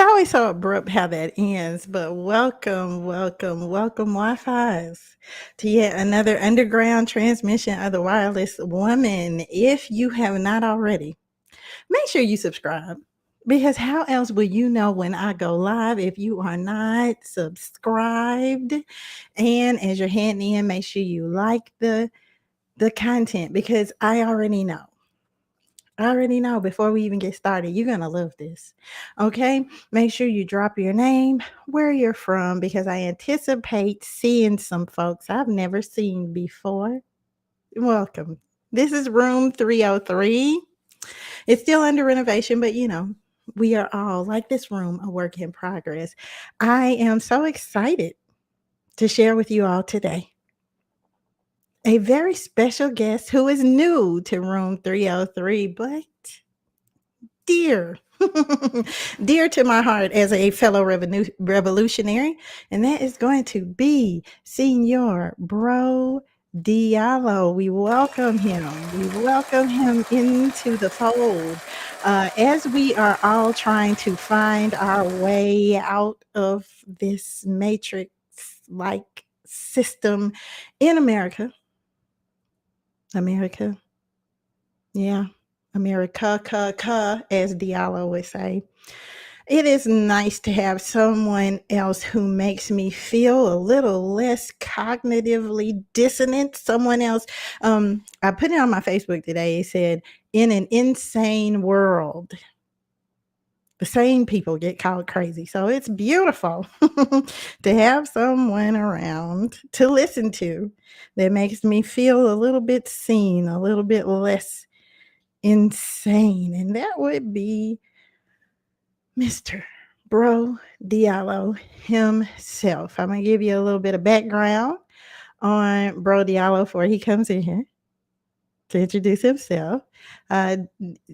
always so abrupt how that ends, but welcome, welcome, welcome, Wi-Fi's, to yet another underground transmission of the Wireless Woman. If you have not already, make sure you subscribe. Because how else will you know when I go live if you are not subscribed? And as you're heading in, make sure you like the content because I already know before we even get started, you're going to love this. Okay. Make sure you drop your name, where you're from, because I anticipate seeing some folks I've never seen before. Welcome. This is room 303. It's still under renovation, but we are all, like this room, a work in progress. I am so excited to share with you all today a very special guest who is new to room 303, but dear, dear to my heart as a fellow revolutionary, and that is going to be Senior Bro Diallo. We welcome him. We welcome him into the fold as we are all trying to find our way out of this matrix-like system in America. Yeah. America, as Diallo would say. It is nice to have someone else who makes me feel a little less cognitively dissonant. Someone else, I put it on my Facebook today. It said, in an insane world, the sane people get called crazy. So it's beautiful to have someone around to listen to that makes me feel a little bit seen, a little bit less insane, and that would be Mr. Bro Diallo himself. I'm gonna give you a little bit of background on Bro Diallo before he comes in here to introduce himself,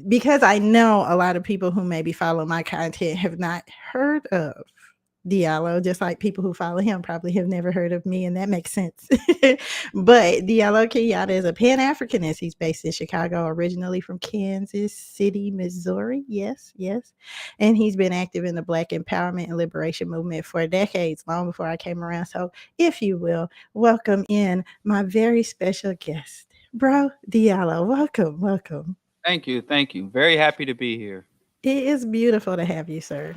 because I know a lot of people who maybe follow my content have not heard of Diallo, just like people who follow him probably have never heard of me, and that makes sense. But Diallo Kenyatta is a Pan-Africanist. He's based in Chicago, originally from Kansas City, Missouri. Yes, yes. And he's been active in the Black empowerment and liberation movement for decades, long before I came around. So, if you will, welcome in my very special guest, Bro Diallo. Welcome, welcome. Thank you. Thank you. Very happy to be here. It is beautiful to have you, sir.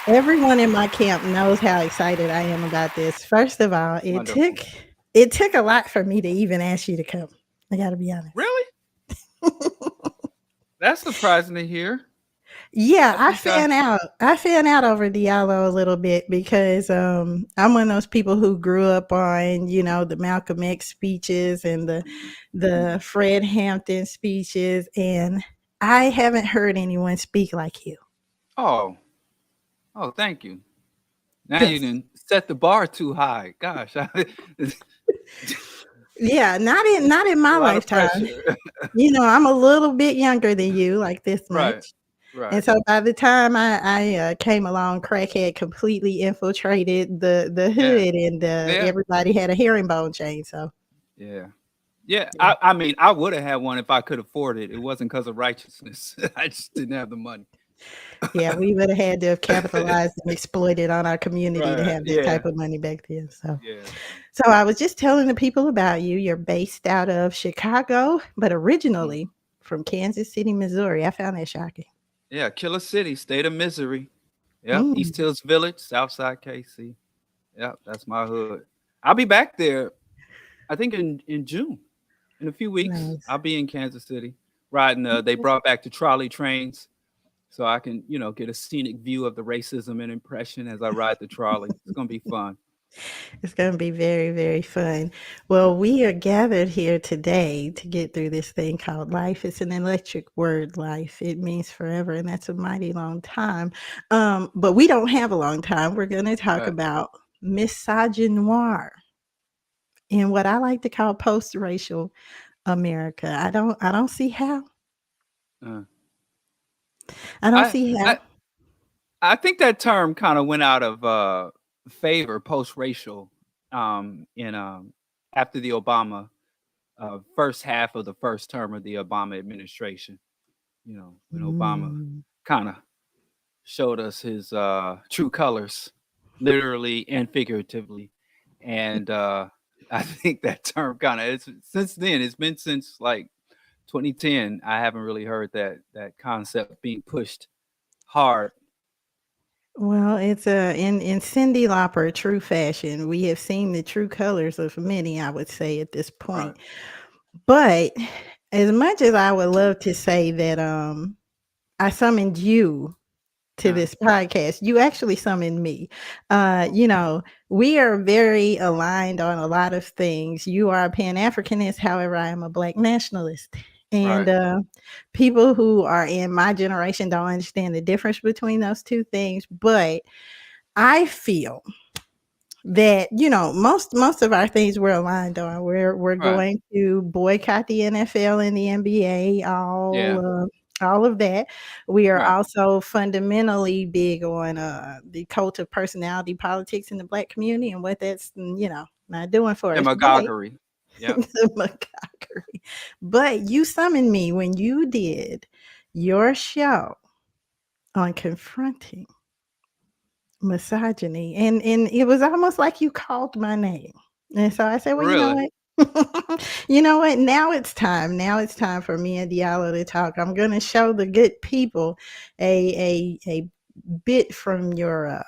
Everyone in my camp knows how excited I am about this. First of all, Wonderful. it took a lot for me to even ask you to come. I got to be honest. Really? That's surprising to hear. Yeah, I think I fan out over Diallo a little bit because I'm one of those people who grew up on, the Malcolm X speeches and the Fred Hampton speeches, and I haven't heard anyone speak like you. oh, oh, thank you. Now you Yes. didn't set the bar too high. Gosh, it's Yeah, not in a my lot of lifetime. pressure. I'm a little bit younger than you, like this Right. much. And Right. so by the time I came along, crack had completely infiltrated the Yeah. hood, and Yeah. everybody had a herringbone chain. So Yeah. Yeah. yeah, I mean, I would have had one if I could afford it. It wasn't because of righteousness. I just didn't have the money. yeah, we would have had to have capitalized and exploited on our community to Right. have that Yeah. type of money back then. So, Yeah. so I was just telling the people about you. You're based out of Chicago, but Mhm. originally from Kansas City, Missouri. I found that shocking. Yeah. Killer City, state of misery. Yep. Mm, East Hills Village, Southside KC. Yep. That's my hood. I'll be back there, I think in June. In a few weeks, nice. I'll be in Kansas City riding. They brought back the trolley trains, so I can get a scenic view of the racism and impression as I ride the trolley. It's gonna be fun. It's going to be very, very fun. Well, we are gathered here today to get through this thing called life. It's an electric word, life. It means forever, and that's a mighty long time. But we don't have a long time. We're going to talk Right. about misogynoir in what I like to call post-racial America. I don't see how. Uh, I don't I, see how. I I think that term kind of went out of favor post-racial in after the Obama first half of the first term of the Obama administration. When Obama Mm, kind of showed us his true colors, literally and figuratively. And I think that term kind of since then, it's been since like 2010. I haven't really heard that concept being pushed hard. Well, it's in Cyndi Lauper true fashion. We have seen the true colors of many, I would say, at this Right. point. But as much as I would love to say that I summoned you to Uh, this podcast, you actually summoned me. You know, we are very aligned on a lot of things. You are a Pan-Africanist, however, I am a Black nationalist. And right. people who are in my generation don't understand the difference between those two things. But I feel that, you know, most of our things we're aligned on. We're Right. going to boycott the NFL and the NBA, Yeah. all of that. We are Right. also fundamentally big on the cult of personality politics in the Black community and what that's, you know, not doing for us. But Demagoguery. Yep. the macaquerie. But you summoned me when you did your show on confronting misogyny, and it was almost like you called my name. And so I said, "Well, you know Really? what? You know what? Now it's time. Now it's time for me and Diallo to talk. I'm gonna show the good people a bit from your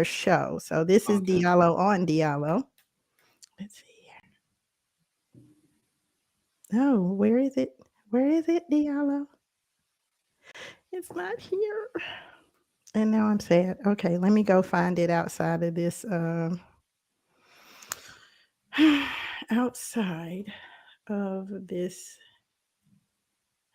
show. So this is Okay. Diallo on Diallo. Let's see here. Oh, where is it? Where is it, Diallo? It's not here. And now I'm sad. Okay, let me go find it outside of this outside of this.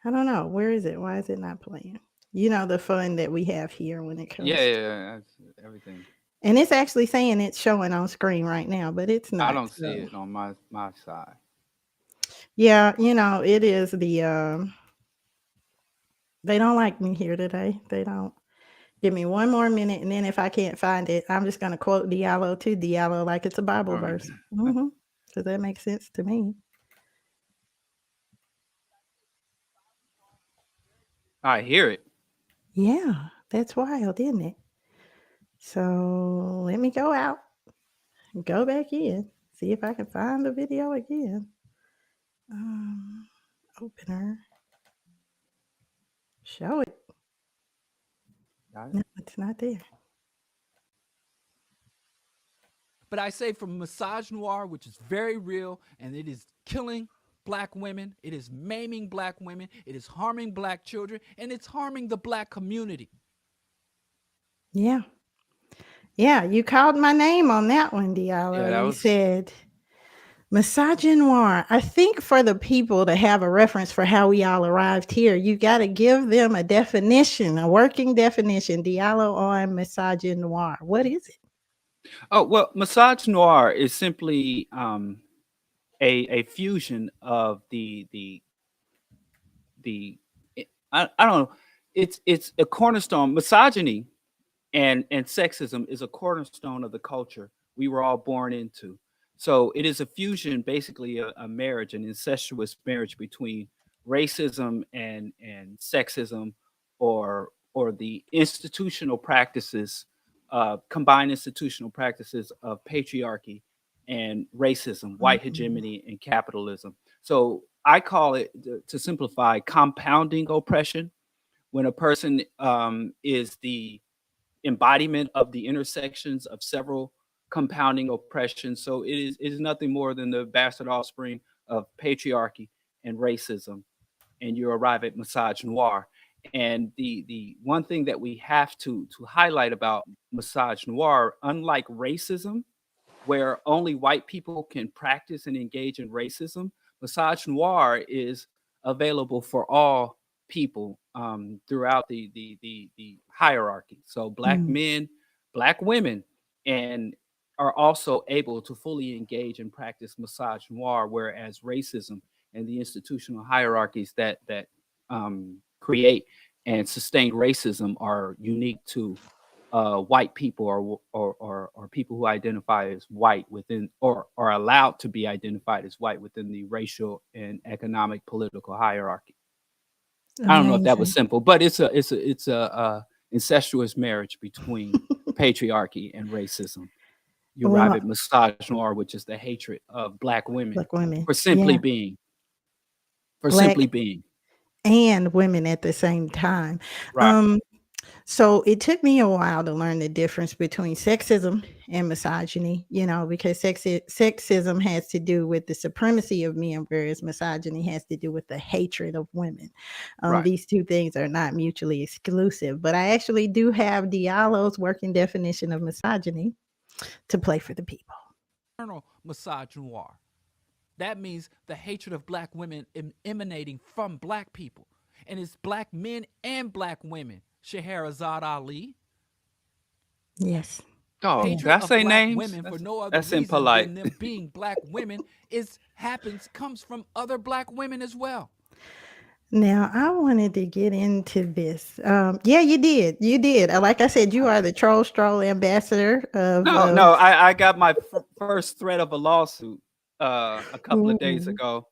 I don't know. Where is it? Why is it not playing? You know the fun that we have here when it Yeah, comes yeah, to, yeah. That's everything. and it's actually saying it's showing on screen right now, but it's I not. don't see So it on my side. yeah, you know, it is the they don't like me here today. They don't. Give me one more minute, and then if I can't find it, I'm just gonna quote Diallo to Diallo like it's a Bible All right. verse. Mm-hmm. Because that makes sense to me. I hear it. Yeah, that's wild, isn't it? So let me go out, go back in, see if I can find the video again. Um, Opener, show it. Got it. No, it's not there. But I say from misogynoir, which is very real, and it is killing black women, it is maiming black women, it is harming black children, and it's harming the black community. Yeah. Yeah, you called my name on that one, Yeah, Diallo. that You was said misogynoir. I think for the people to have a reference for how we all arrived here, you got to give them a definition, a working definition. Diallo on misogynoir. What is it? oh well, Massage Noir is simply a fusion of the I don't know. It's a cornerstone. Misogyny and sexism is a cornerstone of the culture we were all born into. So it is a fusion, basically a marriage, an incestuous marriage between racism and sexism, or the institutional practices, combined institutional practices of patriarchy and racism, white Mhm. hegemony, and capitalism. So I call it, to simplify, compounding oppression. When a person is the embodiment of the intersections of several compounding oppressions. So it is nothing more than the bastard offspring of patriarchy and racism, and you arrive at misogynoir. And the one thing that we have to highlight about misogynoir, unlike racism, where only white people can practice and engage in racism, misogynoir is available for all people throughout the hierarchy. So black Mm. men, black women, and are also able to fully engage and practice misogynoir, whereas racism and the institutional hierarchies that create and sustain racism are unique to white people, or people who identify as white within, or are allowed to be identified as white within the racial and economic political hierarchy. I don't know if that was Amazing. simple, but it's a incestuous marriage between patriarchy and racism. You arrive Well, at misogynoir, which is the hatred of Black women Black women, for simply yeah, being, for Black simply being. and women at the same time. Right, Um, So it took me a while to learn the difference between sexism and misogyny, because sexism has to do with the supremacy of men, whereas misogyny has to do with the hatred of women. right. These two things are not mutually exclusive, but I actually do have Diallo's working definition of misogyny to play for the people. Eternal misogynoir. That means the hatred of black women emanating from black people. And it's black men and black women. Scheherazade Ali. Yes. Oh, Yeah. did Hatred I of say black names? women for no other That's reason impolite. than them being black women comes from other black women as well. Now, I wanted to get into this. Yeah, you did. You did. Like I said, you are the troll stroll ambassador of. No, no, I got my first threat of a lawsuit a couple of days Ooh, ago.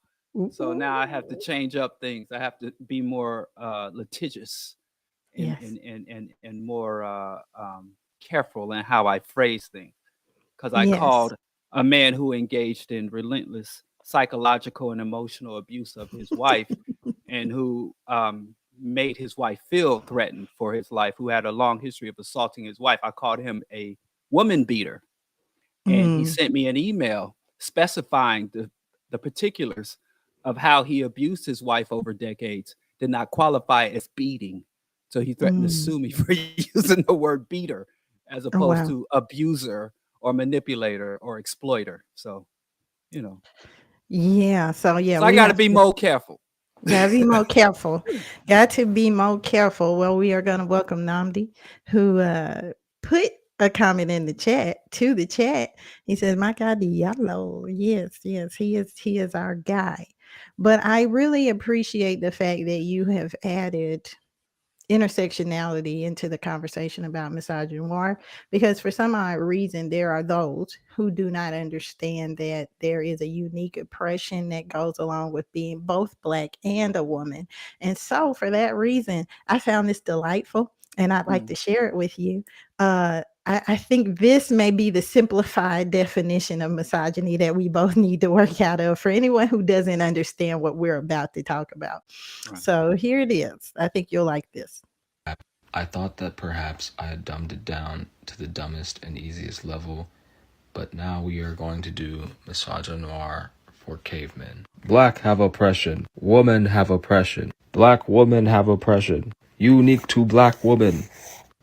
So now I have to ooh. change up things. I have to be more litigious and Yes. more careful in how I phrase things. Because I Yes. called a man who engaged in relentless psychological and emotional abuse of his wife, and who made his wife feel threatened for his life, who had a long history of assaulting his wife. I called him a woman beater, and he Mm, sent me an email specifying the particulars of how he abused his wife over decades did not qualify as beating. So he threatened to mm. sue me for using the word beater as Oh, opposed wow. to abuser or manipulator or exploiter. So, you know, Yeah. So, yeah, so I we got to have be to more careful. gotta be more careful. Got to be more careful. Well, we are going to welcome Namdi, who put a comment in the chat. He says, "My God, the yellow. Yes, yes, he is our guy." But I really appreciate the fact that you have added intersectionality into the conversation about misogynoir, because for some odd reason there are those who do not understand that there is a unique oppression that goes along with being both black and a woman. And so for that reason I found this delightful, and I'd like Mm, to share it with you. I think this may be the simplified definition of misogyny that we both need to work out of for anyone who doesn't understand what we're about to talk about. right. So here it is. I think you'll like this. I thought that perhaps I had dumbed it down to the dumbest and easiest level, but now we are going to do misogynoir for cavemen. Black have oppression. Women have oppression. Black women have oppression. Unique to black women.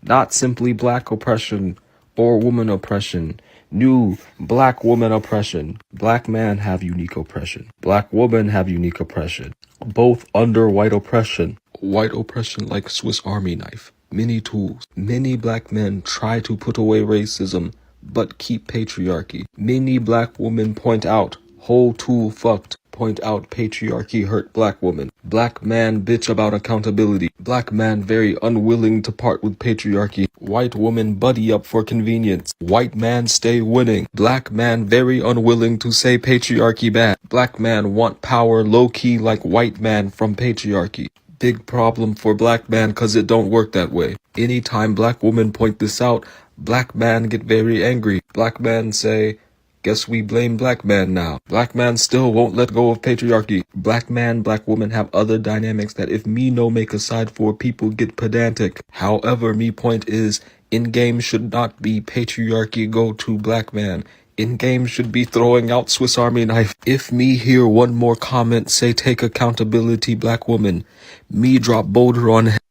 Not simply black oppression or woman oppression. New black woman oppression. Black man have unique oppression. Black woman have unique oppression. Both under white oppression. White oppression like Swiss Army knife. Many tools. Many black men try to put away racism, but keep patriarchy. Many black women point out, whole tool fucked. Point out patriarchy hurt black woman. Black man bitch about accountability. Black man very unwilling to part with patriarchy. White woman buddy up for convenience. White man stay winning. Black man very unwilling to say patriarchy bad. Black man want power low key like white man from patriarchy. Big problem for black man cause it don't work that way. Anytime black women point this out, black man get very angry. Black man say, guess we blame black man now. Black man still won't let go of patriarchy. Black man, black woman have other dynamics that if me no make aside for people get pedantic. However, me point is, in game should not be patriarchy go to black man. In game should be throwing out Swiss Army knife. If me hear one more comment say take accountability black woman, me drop boulder on head.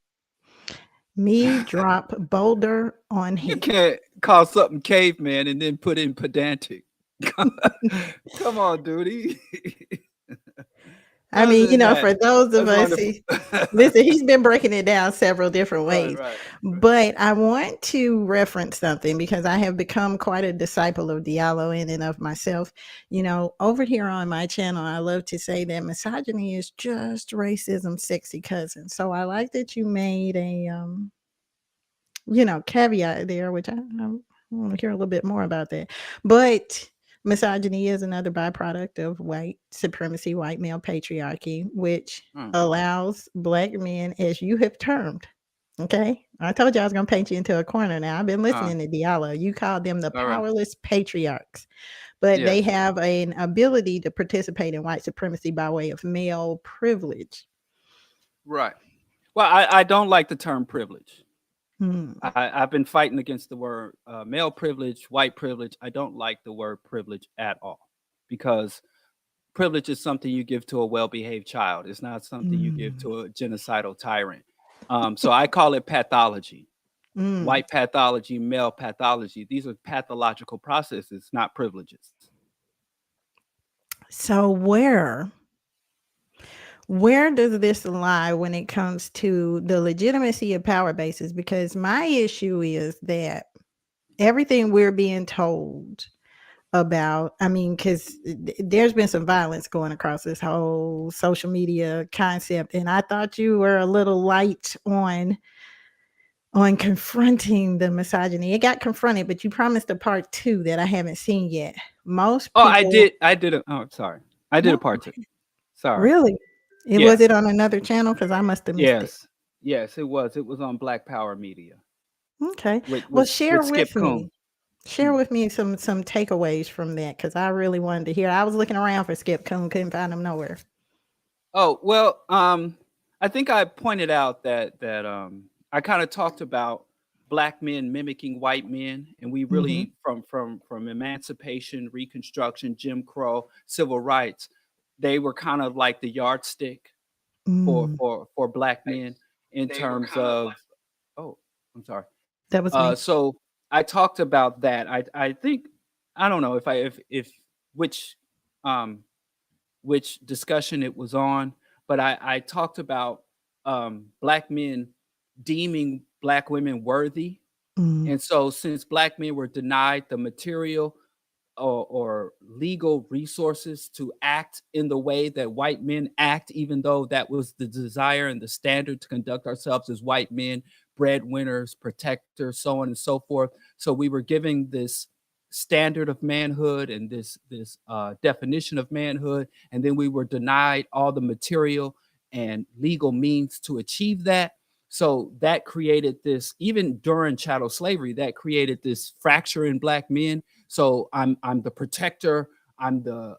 Me drop boulder on You head. can't call something caveman and then put in pedantic. Come on, dude. I mean, for those of That's us, wonderful. listen, he's been breaking it down several different Right, ways. right. But I want to reference something because I have become quite a disciple of Diallo in and of myself. Over here on my channel, I love to say that misogyny is just racism's sexy cousin. So I like that you made a caveat there, which I want to hear a little bit more about that. But misogyny is another byproduct of white supremacy, white male patriarchy, which allows black men, as you have termed, Okay. I told you I was going to paint you into a corner now. I've been Uh, listening to Diallo. You called them the all right. powerless patriarchs, but they Yes. have an ability to participate in white supremacy by way of male privilege. Right. Well, I don't like the term privilege. Hmm. I've been fighting against the word male privilege, white privilege. I don't like the word privilege at all, because privilege is something you give to a well-behaved child. It's not something you give Mm. to a genocidal tyrant. So I call it pathology. Mm. White pathology, male pathology. These are pathological processes, not privileges. So where does this lie when it comes to the legitimacy of power bases? Because my issue is that everything we're being told about, I mean, because there's been some violence going across this whole social media concept, and I thought you were a little light on confronting the misogyny. It got confronted, but you promised a part 2 that I haven't seen yet. Most Oh, people I did it. Oh, sorry. I did a No, part 2. Sorry. really? Yeah. Was it on another channel? Because I must have missed it. Yes. Yes, it was. It was on Black Power Media Okay. with Well, with, share with Skip with me. Coon. Share with me some takeaways from that, because I really wanted to hear. I was looking around for Skip Coon, couldn't find him nowhere. Oh, well, I think I pointed out that I kind of talked about black men mimicking white men, and we really from emancipation, Reconstruction, Jim Crow, civil rights, they were kind of like the yardstick Mm, for black men in terms of. Oh, I'm sorry. that was me. So I talked about that. I think I don't know if which um which discussion it was on, but I talked about black men deeming black women worthy. Mm, And so since black men were denied the material or legal resources to act in the way that white men act, even though that was the desire and the standard to conduct ourselves as white men, breadwinners, protectors, so on and so forth. So we were giving this standard of manhood and this definition of manhood, and then we were denied all the material and legal means to achieve that. So that created this, even during chattel slavery, that created this fracture in black men. So I'm the protector, I'm the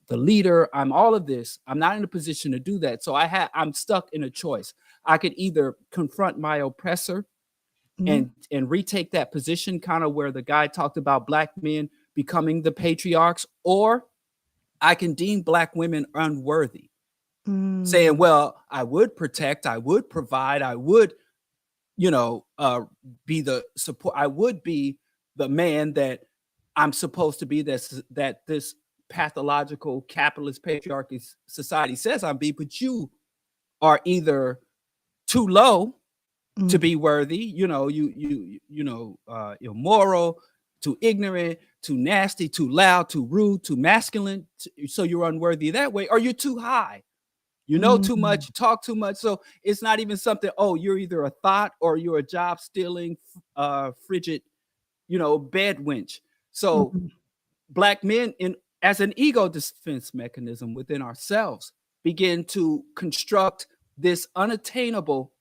leader, I'm all of this. I'm not in a position to do that. So I'm stuck in a choice. I could either confront my oppressor mm, and retake that position, kind of where the guy talked about black men becoming the patriarchs, or I can deem black women unworthy, saying, mm, well, I would protect, I would provide, I would, be the support, I would be the man that I'm supposed to be, that this pathological capitalist patriarchy society says I'm be, but you are either too low to mm, be worthy, immoral, too ignorant, too nasty, too loud, too rude, too masculine, so you're unworthy that way, or you're too high. You know too mm, much, you talk too much. So it's not even something, oh, you're either a thought or you're a job stealing, frigid, bed wench. So mm, black men, as an ego defense mechanism within ourselves, begin to construct this unattainable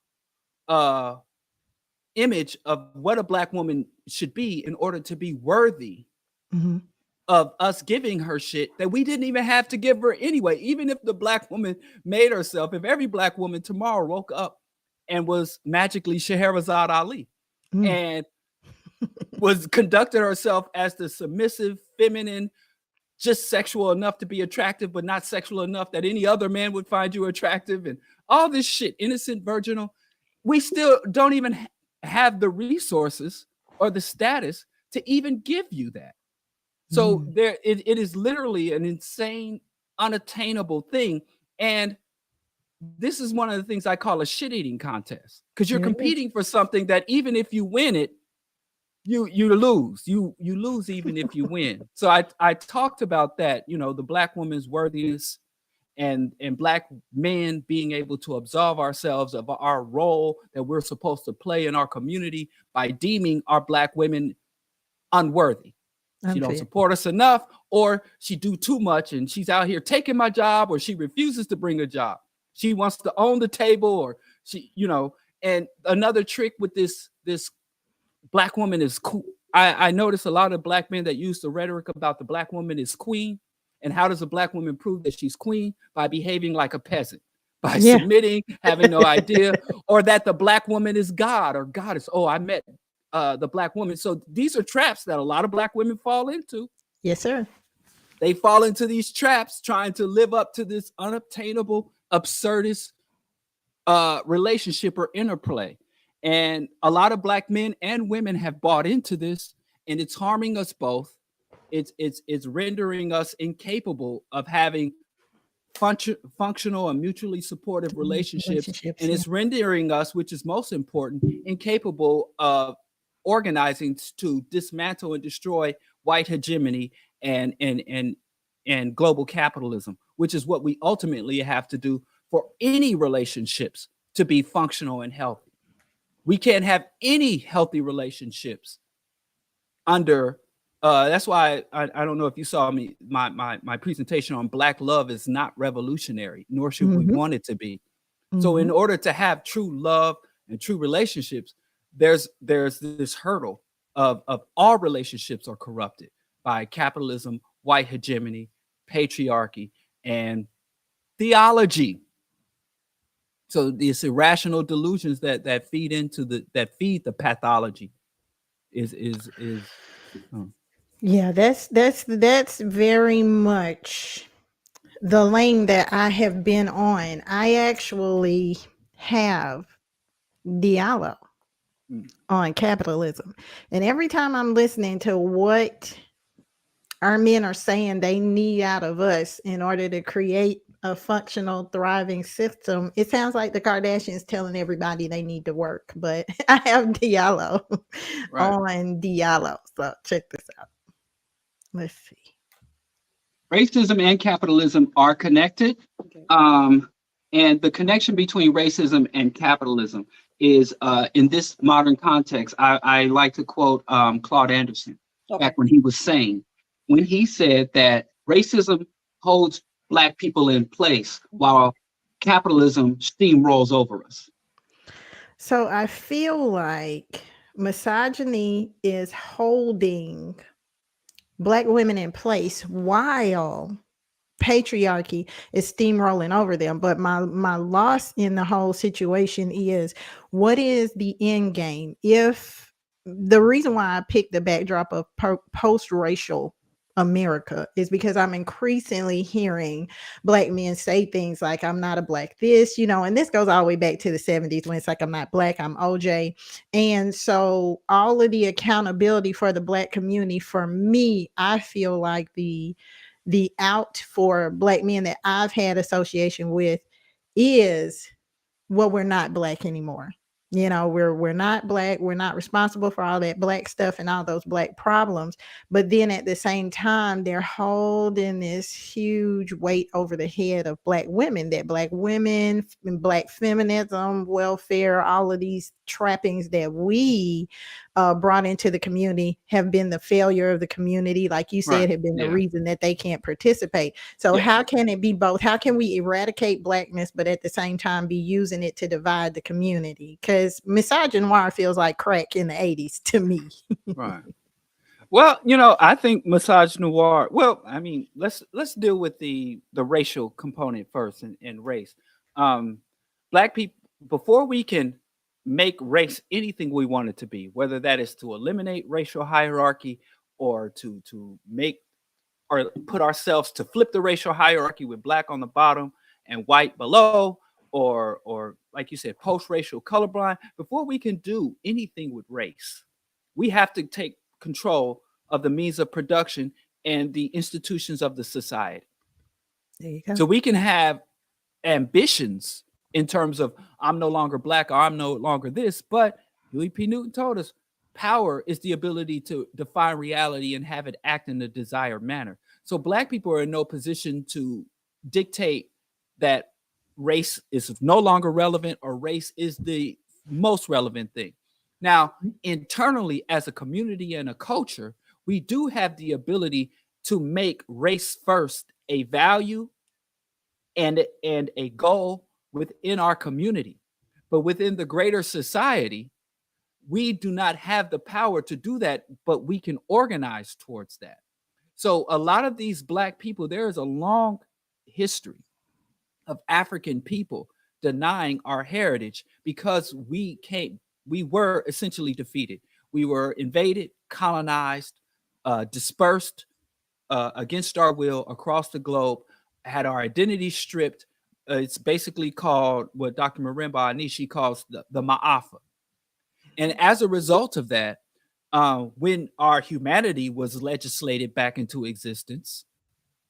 image of what a black woman should be in order to be worthy mm, of us giving her shit that we didn't even have to give her anyway. Even if the black woman made herself, if every black woman tomorrow woke up and was magically Scheherazade Ali mm, and was conducted herself as the submissive, feminine, just sexual enough to be attractive, but not sexual enough that any other man would find you attractive, and all this shit, innocent, virginal, we still don't even have the resources or the status to even give you that. So mm. it is literally an insane, unattainable thing. And this is one of the things I call a shit eating contest, because you're There it is. competing for something that even if you win it, you lose. You lose even if you win. So I talked about that, the black woman's worthiness and black men being able to absolve ourselves of our role that we're supposed to play in our community by deeming our black women unworthy. She don't Unfair. support us enough, or she do too much and she's out here taking my job, or she refuses to bring a job. She wants to own the table, or she, And another trick with this black woman is cool. I notice a lot of black men that use the rhetoric about the black woman is queen. And how does a black woman prove that she's queen? By behaving like a peasant, by Yeah. submitting, having no idea, or that the black woman is God or goddess. Oh, I met the black woman. So these are traps that a lot of black women fall into. Yes, sir. They fall into these traps trying to live up to this unobtainable, absurdist relationship or interplay. And a lot of black men and women have bought into this, and it's harming us both. It's rendering us incapable of having functional and mutually supportive relationships, and it's rendering us, which is most important, incapable of organizing to dismantle and destroy white hegemony and global capitalism, which is what we ultimately have to do for any relationships to be functional and healthy. We can't have any healthy relationships under that's why I don't know if you saw my presentation on Black love is not revolutionary, nor should we want it to be. So in order to have true love and true relationships, there's this hurdle of all relationships are corrupted by capitalism, white hegemony, patriarchy, and theology. So these irrational delusions that feed into that feed the pathology is Yeah, that's very much the lane that I have been on. I actually have Diallo on capitalism. And every time I'm listening to what our men are saying they need out of us in order to create a functional, thriving system, it sounds like the Kardashians telling everybody they need to work. But I have Diallo on Diallo. So check this out. Let's see. Racism and capitalism are connected. And the connection between racism and capitalism is in this modern context. I like to quote Claude Anderson back when he was saying, when he said that racism holds Black people in place while capitalism steamrolls over us. So I feel like misogyny is holding Black women in place while patriarchy is steamrolling over them. But my loss in the whole situation is, what is the end game? If the reason why I picked the backdrop of post-racial America is because I'm increasingly hearing Black men say things like, I'm not a Black this, and this goes all the way back to the 70s when it's like, I'm not Black, I'm OJ. And so all of the accountability for the Black community, for me, I feel like the out for Black men that I've had association with is, well, we're not Black anymore. We're not Black. We're not responsible for all that Black stuff and all those Black problems. But then at the same time, they're holding this huge weight over the head of Black women, that Black women, Black feminism, welfare, all of these trappings that we brought into the community have been the failure of the community, like you said, have been the reason that they can't participate. So how can it be both? How can we eradicate Blackness, but at the same time be using it to divide the community? Because Misogynoir feels like crack in the 80s to me. Right. Well, I think Misogynoir. Well, I mean, let's deal with the racial component first and race. Black people, before we can make race anything we want it to be, whether that is to eliminate racial hierarchy or to make or put ourselves to flip the racial hierarchy with Black on the bottom and white below, or like you said, post-racial colorblind, before we can do anything with race, we have to take control of the means of production and the institutions of the society. There you go. So we can have ambitions in terms of, I'm no longer Black, or I'm no longer this, but Huey P. Newton told us power is the ability to define reality and have it act in the desired manner. So Black people are in no position to dictate that race is no longer relevant or race is the most relevant thing. Now, internally, as a community and a culture, we do have the ability to make race first a value and a goal within our community. But within the greater society, we do not have the power to do that, but we can organize towards that. So a lot of these Black people, there is a long history of African people denying our heritage because we were essentially defeated. We were invaded, colonized, dispersed against our will across the globe, had our identity stripped. It's basically called what Dr. Marimba Anishi calls the Ma'afa. And as a result of that, when our humanity was legislated back into existence,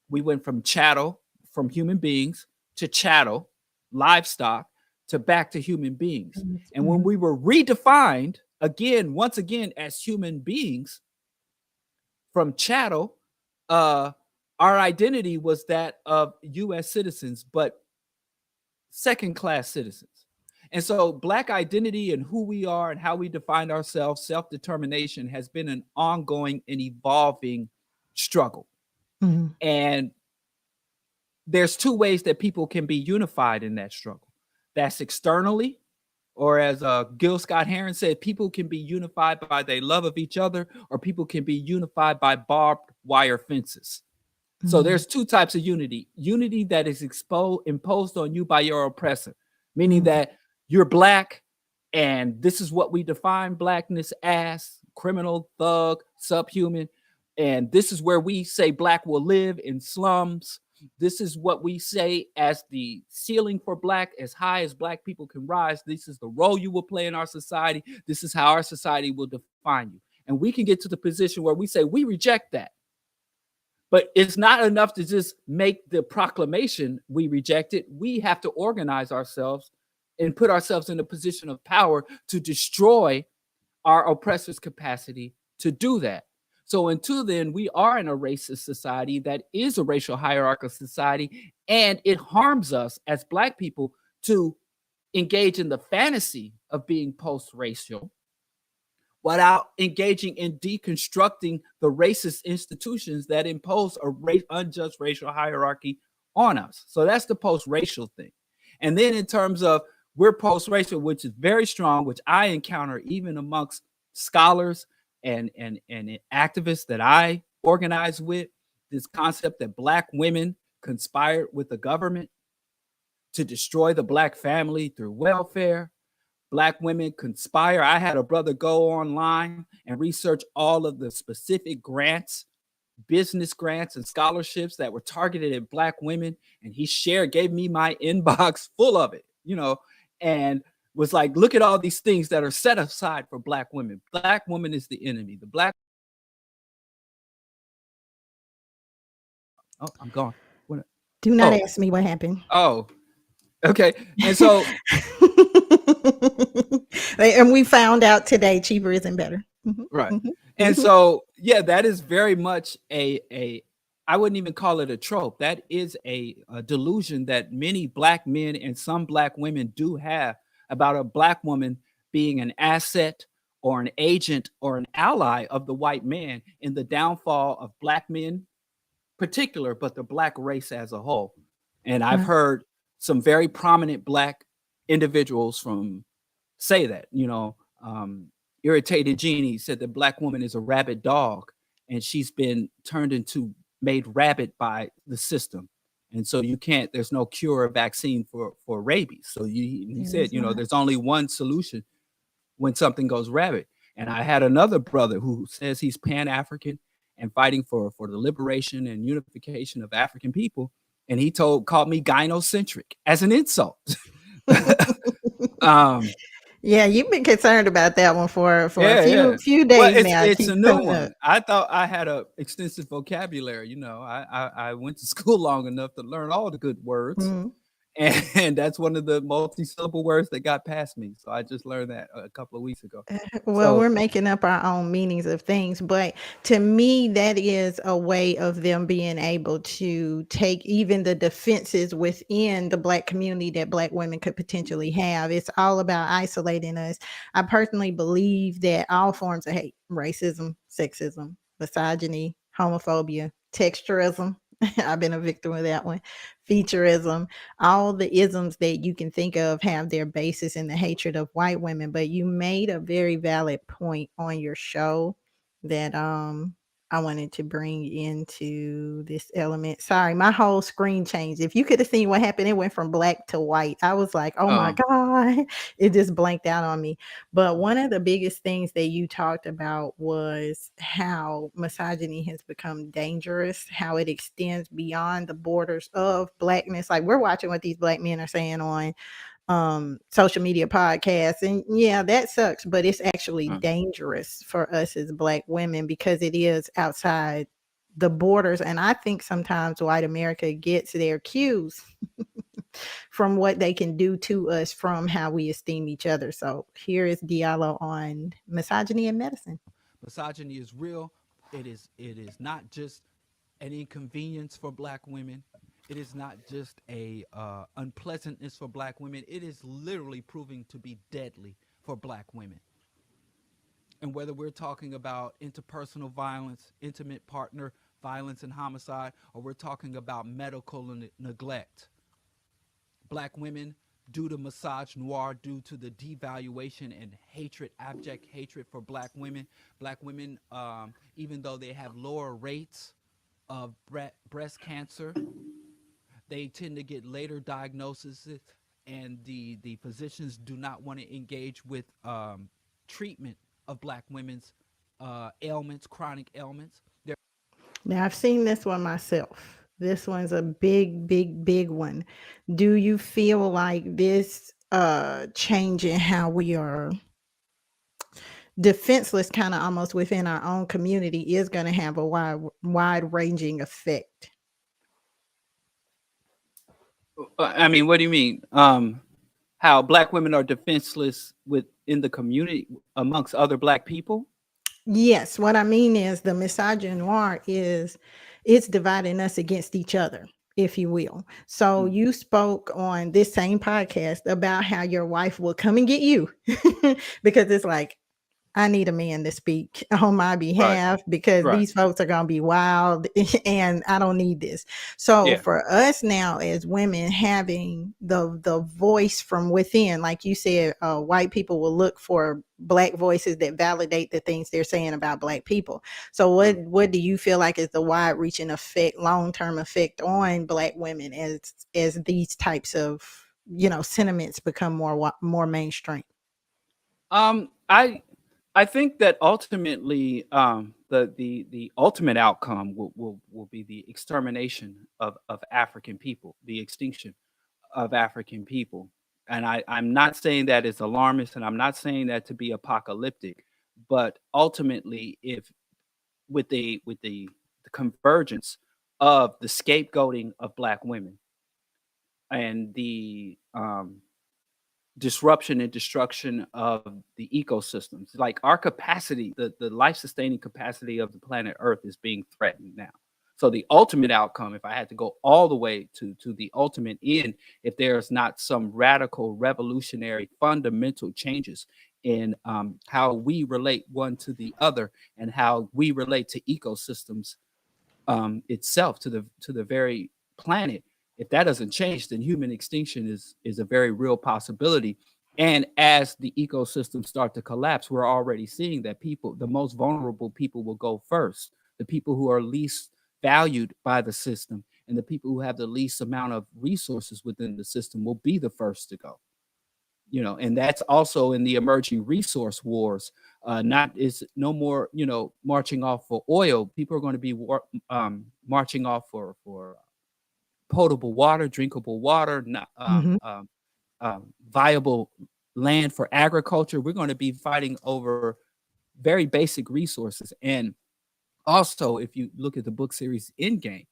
we went from chattel, from human beings, to chattel, livestock, to back to human beings. And when we were redefined again, once again, as human beings from chattel, our identity was that of US citizens, but second-class citizens. And so Black identity and who we are and how we define ourselves, self-determination, has been an ongoing and evolving struggle. And there's two ways that people can be unified in that struggle. That's externally, or as Gil Scott-Heron said, people can be unified by their love of each other, or people can be unified by barbed wire fences. So there's two types of unity. Unity that is imposed on you by your oppressor, meaning that you're Black, and this is what we define Blackness as: criminal, thug, subhuman. And this is where we say Black will live, in slums. This is what we say as the ceiling for Black, as high as Black people can rise. This is the role you will play in our society. This is how our society will define you. And we can get to the position where we say we reject that. But it's not enough to just make the proclamation we reject it. We have to organize ourselves and put ourselves in a position of power to destroy our oppressor's capacity to do that. So until then, we are in a racist society that is a racial hierarchical society, and it harms us as Black people to engage in the fantasy of being post-racial without engaging in deconstructing the racist institutions that impose a unjust racial hierarchy on us. So that's the post-racial thing. And then in terms of we're post-racial, which is very strong, which I encounter even amongst scholars and activists that I organize with, this concept that Black women conspired with the government to destroy the Black family through welfare. Black women conspire. I had a brother go online and research all of the specific grants, business grants and scholarships that were targeted at Black women. And he gave me my inbox full of it, and was like, look at all these things that are set aside for Black women. Black woman is the enemy. Oh, I'm gone. Do not ask me what happened. Oh, okay. And so and we found out today cheaper isn't better. Right. And so, yeah, that is very much I wouldn't even call it a trope. That is a delusion that many Black men and some Black women do have about a Black woman being an asset or an agent or an ally of the white man in the downfall of Black men particular, but the Black race as a whole. And I've heard some very prominent Black individuals say that, Irritated Jeannie said the Black woman is a rabid dog, and she's been made rabid by the system. And so there's no cure or vaccine for rabies. So he said, there's only one solution when something goes rabid. And I had another brother who says he's Pan-African and fighting for the liberation and unification of African people. And he called me gynocentric as an insult. Yeah, you've been concerned about that one for a few days now. It's a new one. I thought I had an extensive vocabulary. I went to school long enough to learn all the good words. And that's one of the multi-syllable words that got past me. So I just learned that a couple of weeks ago. Well, we're making up our own meanings of things. But to me, that is a way of them being able to take even the defenses within the Black community that Black women could potentially have. It's all about isolating us. I personally believe that all forms of hate, racism, sexism, misogyny, homophobia, texturism, I've been a victim of that one. Featureism, all the isms that you can think of have their basis in the hatred of white women. But you made a very valid point on your show that I wanted to bring into this element. Sorry, my whole screen changed. If you could have seen what happened, it went from black to white. I was like, oh my God. It just blanked out on me. But one of the biggest things that you talked about was how misogyny has become dangerous, how it extends beyond the borders of blackness. Like we're watching what these black men are saying on social media podcasts, and yeah, that sucks, but it's actually dangerous for us as black women because it is outside the borders. And I think sometimes white America gets their cues from what they can do to us from how we esteem each other. So here is Diallo on misogyny in medicine. Misogyny is real. It is not just an inconvenience for black women. It is not just a unpleasantness for black women. It is literally proving to be deadly for black women. And whether we're talking about interpersonal violence, intimate partner violence and homicide, or we're talking about medical neglect, black women, due to misogynoir, due to the devaluation and hatred, abject hatred for black women, even though they have lower rates of breast cancer, they tend to get later diagnoses, and the physicians do not want to engage with treatment of black women's ailments, chronic ailments. Now, I've seen this one myself. This one's a big, big, big one. Do you feel like this change in how we are defenseless kind of almost within our own community is going to have a wide-ranging effect? I mean, what do you mean? How black women are defenseless within the community amongst other black people? Yes, what I mean is the misogynoir it's dividing us against each other, if you will. So you spoke on this same podcast about how your wife will come and get you because it's like, I need a man to speak on my behalf because these folks are going to be wild and I don't need this. So for us now as women having the voice from within, like you said, white people will look for black voices that validate the things they're saying about black people. So what do you feel like is the wide reaching effect, long-term effect on black women as these types of, sentiments become more mainstream? I think that ultimately, the ultimate outcome will be the extermination of African people, the extinction of African people. And I'm not saying that it's alarmist, and I'm not saying that to be apocalyptic, but ultimately, if with the convergence of the scapegoating of black women and the disruption and destruction of the ecosystems. Like our capacity, the life-sustaining capacity of the planet Earth is being threatened now. So the ultimate outcome, if I had to go all the way to the ultimate end, if there's not some radical, revolutionary, fundamental changes in how we relate one to the other and how we relate to ecosystems itself, to the very planet, if that doesn't change, then human extinction is a very real possibility. And as the ecosystems start to collapse, we're already seeing that the most vulnerable people will go first. The people who are least valued by the system and the people who have the least amount of resources within the system will be the first to go. And that's also in the emerging resource wars. It's no more, marching off for oil. People are going to be marching off for potable water, drinkable water, viable land for agriculture. We're going to be fighting over very basic resources. And also, if you look at the book series Endgame,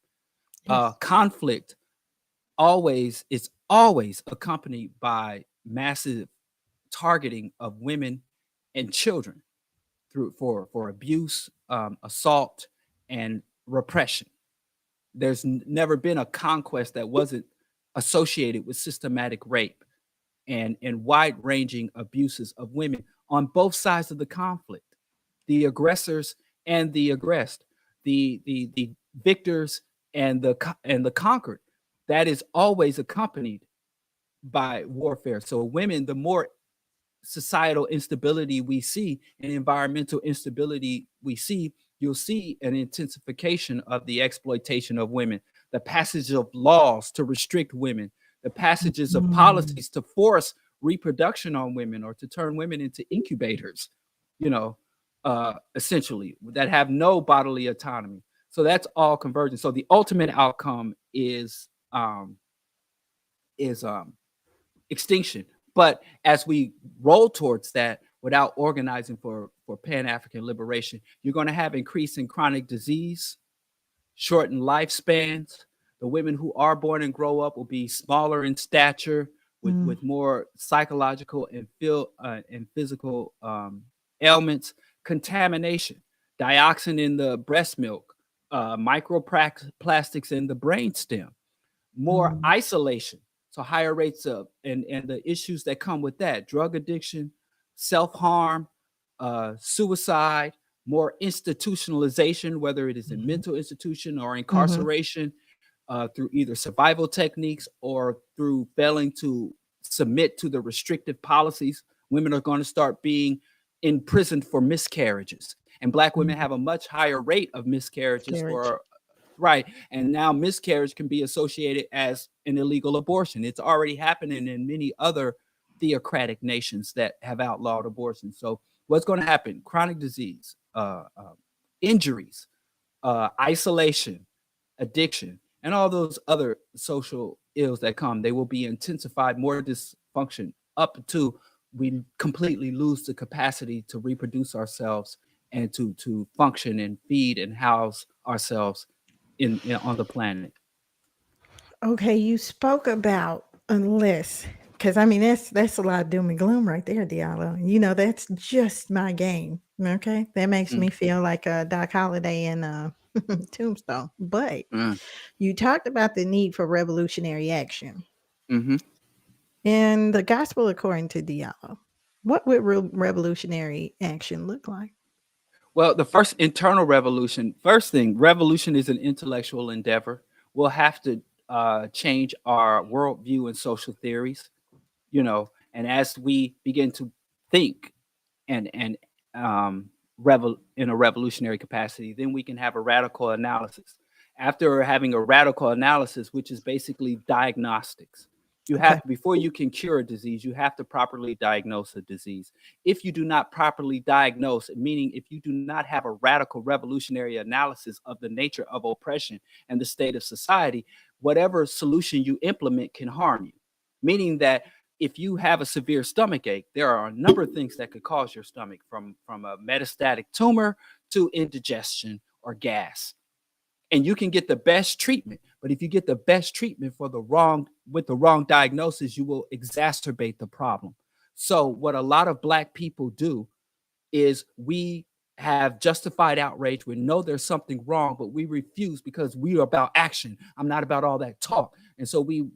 conflict is always accompanied by massive targeting of women and children for abuse, assault, and repression. There's never been a conquest that wasn't associated with systematic rape and wide-ranging abuses of women on both sides of the conflict, the aggressors and the aggressed, the victors and the conquered. That is always accompanied by warfare. So women, the more societal instability we see and environmental instability we see, you'll see an intensification of the exploitation of women, the passage of laws to restrict women, the passages of policies to force reproduction on women or to turn women into incubators, essentially, that have no bodily autonomy. So that's all convergence. So the ultimate outcome is extinction. But as we roll towards that without organizing for Pan-African liberation, you're going to have increasing chronic disease, shortened lifespans. The women who are born and grow up will be smaller in stature, with more psychological and physical ailments, contamination, dioxin in the breast milk, microplastics in the brainstem, more isolation. So higher rates of and the issues that come with that, drug addiction, self-harm, suicide, more institutionalization, whether it is in mental institution or incarceration, through either survival techniques or through failing to submit to the restrictive policies. Women are going to start being imprisoned for miscarriages, and Black women have a much higher rate of miscarriages right. And now miscarriage can be associated as an illegal abortion. It's already happening in many other theocratic nations that have outlawed abortion. So what's going to happen? Chronic disease, injuries, isolation, addiction, and all those other social ills that come, they will be intensified, more dysfunction, up to we completely lose the capacity to reproduce ourselves and to function and feed and house ourselves on the planet. Okay, you spoke about unless, because I mean that's a lot of doom and gloom right there, Diallo. That's just my game. Okay, that makes me feel like Doc Holliday in Tombstone. But you talked about the need for revolutionary action. In the Gospel according to Diallo, what would revolutionary action look like? Well, the first internal revolution, revolution is an intellectual endeavor. We'll have to change our worldview and social theories, and as we begin to think and in a revolutionary capacity, then we can have a radical analysis. After having a radical analysis, which is basically diagnostics, you have before you can cure a disease, you have to properly diagnose a disease. If you do not properly diagnose, meaning if you do not have a radical revolutionary analysis of the nature of oppression and the state of society, whatever solution you implement can harm you. Meaning that if you have a severe stomach ache, there are a number of things that could cause your stomach, from a metastatic tumor to indigestion or gas. And you can get the best treatment, but if you get the best treatment with the wrong diagnosis, you will exacerbate the problem. So what a lot of Black people do is we have justified outrage. We know there's something wrong, but we refuse because we are about action. I'm not about all that talk. And so we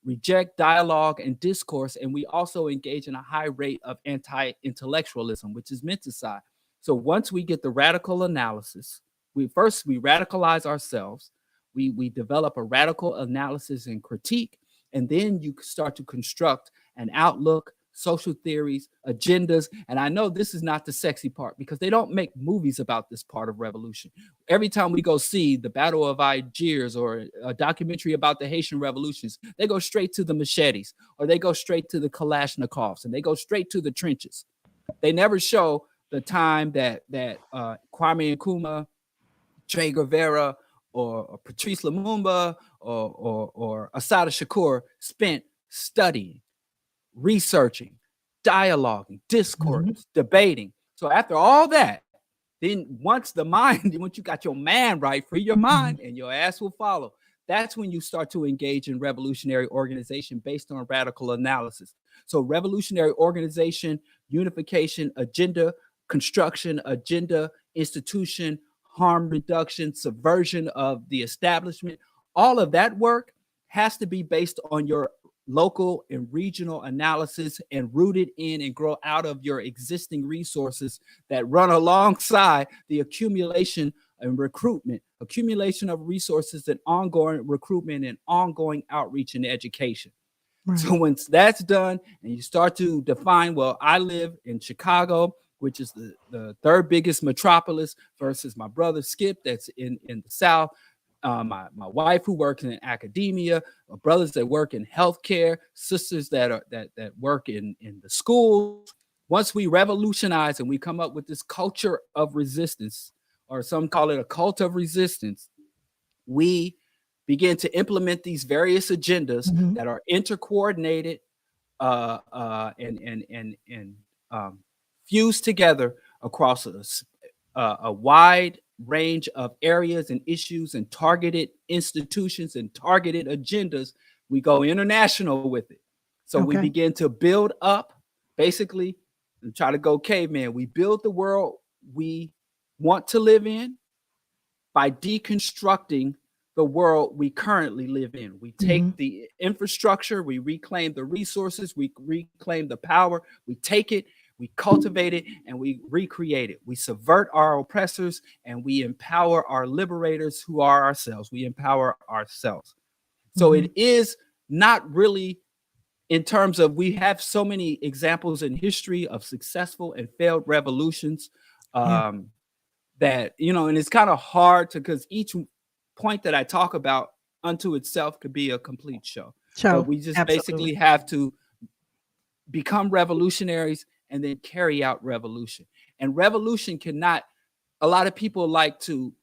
reject dialogue and discourse, and we also engage in a high rate of anti-intellectualism, which is menticide. So once we get the radical analysis, we radicalize ourselves. We develop a radical analysis and critique, and then you start to construct an outlook, social theories, agendas. And I know this is not the sexy part because they don't make movies about this part of revolution. Every time we go see the Battle of Algiers or a documentary about the Haitian revolutions, they go straight to the machetes, or they go straight to the Kalashnikovs, and they go straight to the trenches. They never show the time that Kwame Nkrumah, Che Guevara, or Patrice Lumumba, or Assata Shakur spent studying, researching, dialoguing, discourse, debating. So after all that, then once you got your mind right, free your mind and your ass will follow. That's when you start to engage in revolutionary organization based on radical analysis. So revolutionary organization, unification, agenda, construction, agenda, institution, harm reduction, subversion of the establishment, all of that work has to be based on your local and regional analysis and rooted in and grow out of your existing resources that run alongside the accumulation and recruitment, accumulation of resources and ongoing recruitment and ongoing outreach and education. Right. So once that's done and you start to define, well, I live in Chicago, which is the third biggest metropolis, versus my brother Skip that's in the South, my wife who works in academia, brothers that work in healthcare, sisters that work in the schools. Once we revolutionize and we come up with this culture of resistance, or some call it a cult of resistance, we begin to implement these various agendas that are intercoordinated and fused together across a wide range of areas and issues and targeted institutions and targeted agendas. We go international with it. So we begin to build up, basically, and try to go caveman. We build the world we want to live in by deconstructing the world we currently live in. We take the infrastructure, we reclaim the resources, we reclaim the power, we take it, we cultivate it, and we recreate it. We subvert our oppressors and we empower our liberators, who are ourselves. We empower ourselves. So it is not really, in terms of, we have so many examples in history of successful and failed revolutions, that, and it's kind of hard to, because each point that I talk about unto itself could be a complete show. But we just basically have to become revolutionaries and then carry out revolution. And revolution cannot, a lot of people like to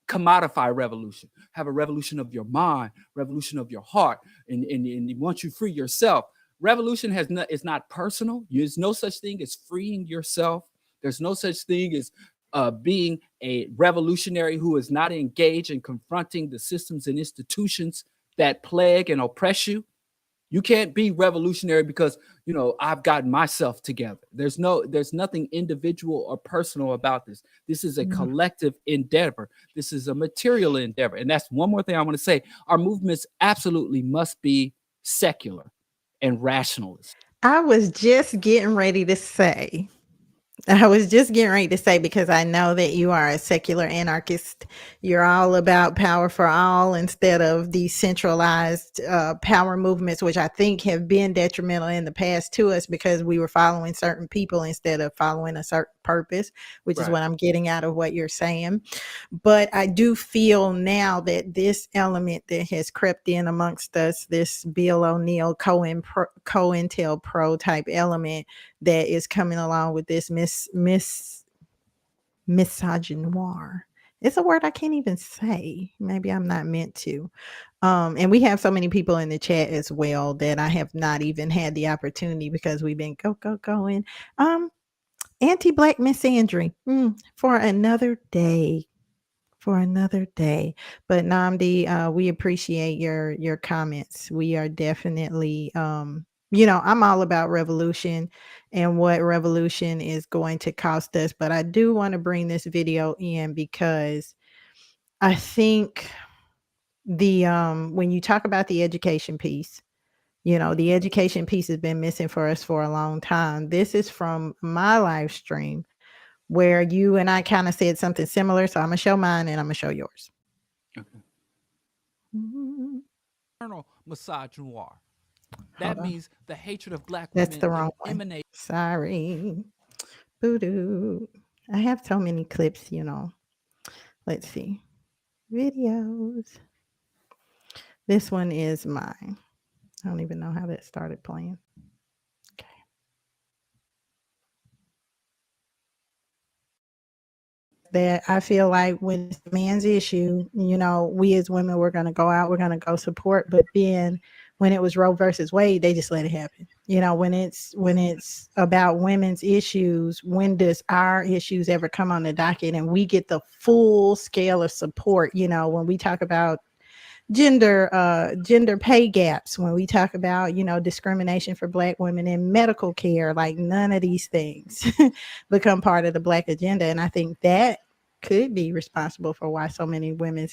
commodify revolution, have a revolution of your mind, revolution of your heart, and once you free yourself. Revolution is not personal. There's no such thing as freeing yourself. There's no such thing as being a revolutionary who is not engaged in confronting the systems and institutions that plague and oppress you. You can't be revolutionary because, I've gotten myself together. There's nothing individual or personal about this. This is a collective endeavor. This is a material endeavor. And that's one more thing I want to say. Our movements absolutely must be secular and rationalist. I was just getting ready to say, because I know that you are a secular anarchist. You're all about power for all instead of these centralized power movements, which I think have been detrimental in the past to us because we were following certain people instead of following a certain purpose, which is what I'm getting out of what you're saying. But I do feel now that this element that has crept in amongst us, this Bill O'Neill, COINTELPRO type element that is coming along with this misogynoir. It's a word I can't even say. Maybe I'm not meant to. And we have so many people in the chat as well that I have not even had the opportunity because we've been going. Anti-Black misandry for another day. But Namdi, we appreciate your comments. We are definitely I'm all about revolution and what revolution is going to cost us. But I do want to bring this video in because I think when you talk about the education piece, the education piece has been missing for us for a long time. This is from my live stream where you and I kind of said something similar. So I'm going to show mine and I'm going to show yours. Okay. Misogynoir. That means the hatred of Black That's women. the wrong one. Sorry. Boo-doo. I have so many clips, Let's see. Videos. This one is mine. I don't even know how that started playing. Okay. That I feel like when it's a man's issue, we as women, we're going to go out, we're going to go support. But then when it was Roe versus Wade, they just let it happen. When it's about women's issues, when does our issues ever come on the docket and we get the full scale of support? When we talk about gender pay gaps, when we talk about discrimination for Black women in medical care, like none of these things become part of the Black agenda. And I think that could be responsible for why so many women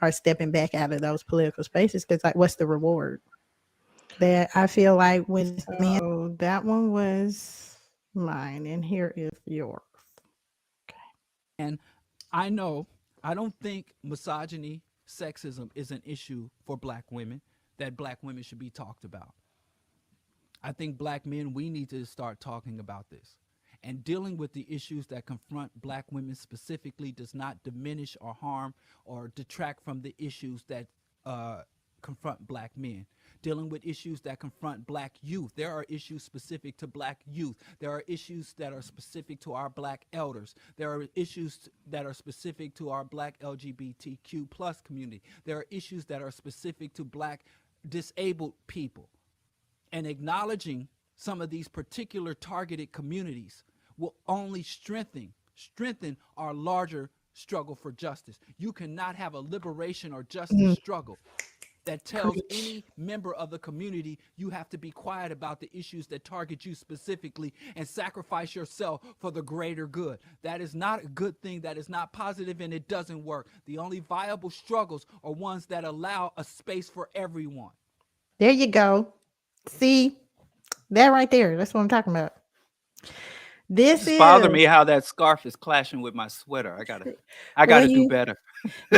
are stepping back out of those political spaces, because what's the reward? That I feel like when that one was mine and here is yours. And I know I don't think misogyny, sexism is an issue for black women that black women should be talked about. I think black men, we need to start talking about this. And dealing with the issues that confront black women specifically does not diminish or harm or detract from the issues that confront black men. Dealing with issues that confront black youth. There are issues specific to black youth. There are issues that are specific to our black elders. There are issues that are specific to our black LGBTQ plus community. There are issues that are specific to black disabled people. And acknowledging some of these particular targeted communities will only strengthen our larger struggle for justice. You cannot have a liberation or justice struggle that tells any member of the community you have to be quiet about the issues that target you specifically and sacrifice yourself for the greater good. That is not a good thing. That is not positive, and it doesn't work. The only viable struggles are ones that allow a space for everyone. There you go. See, that right there. That's what I'm talking about. This It's bothering is me how that scarf is clashing with my sweater. I gotta well, do better.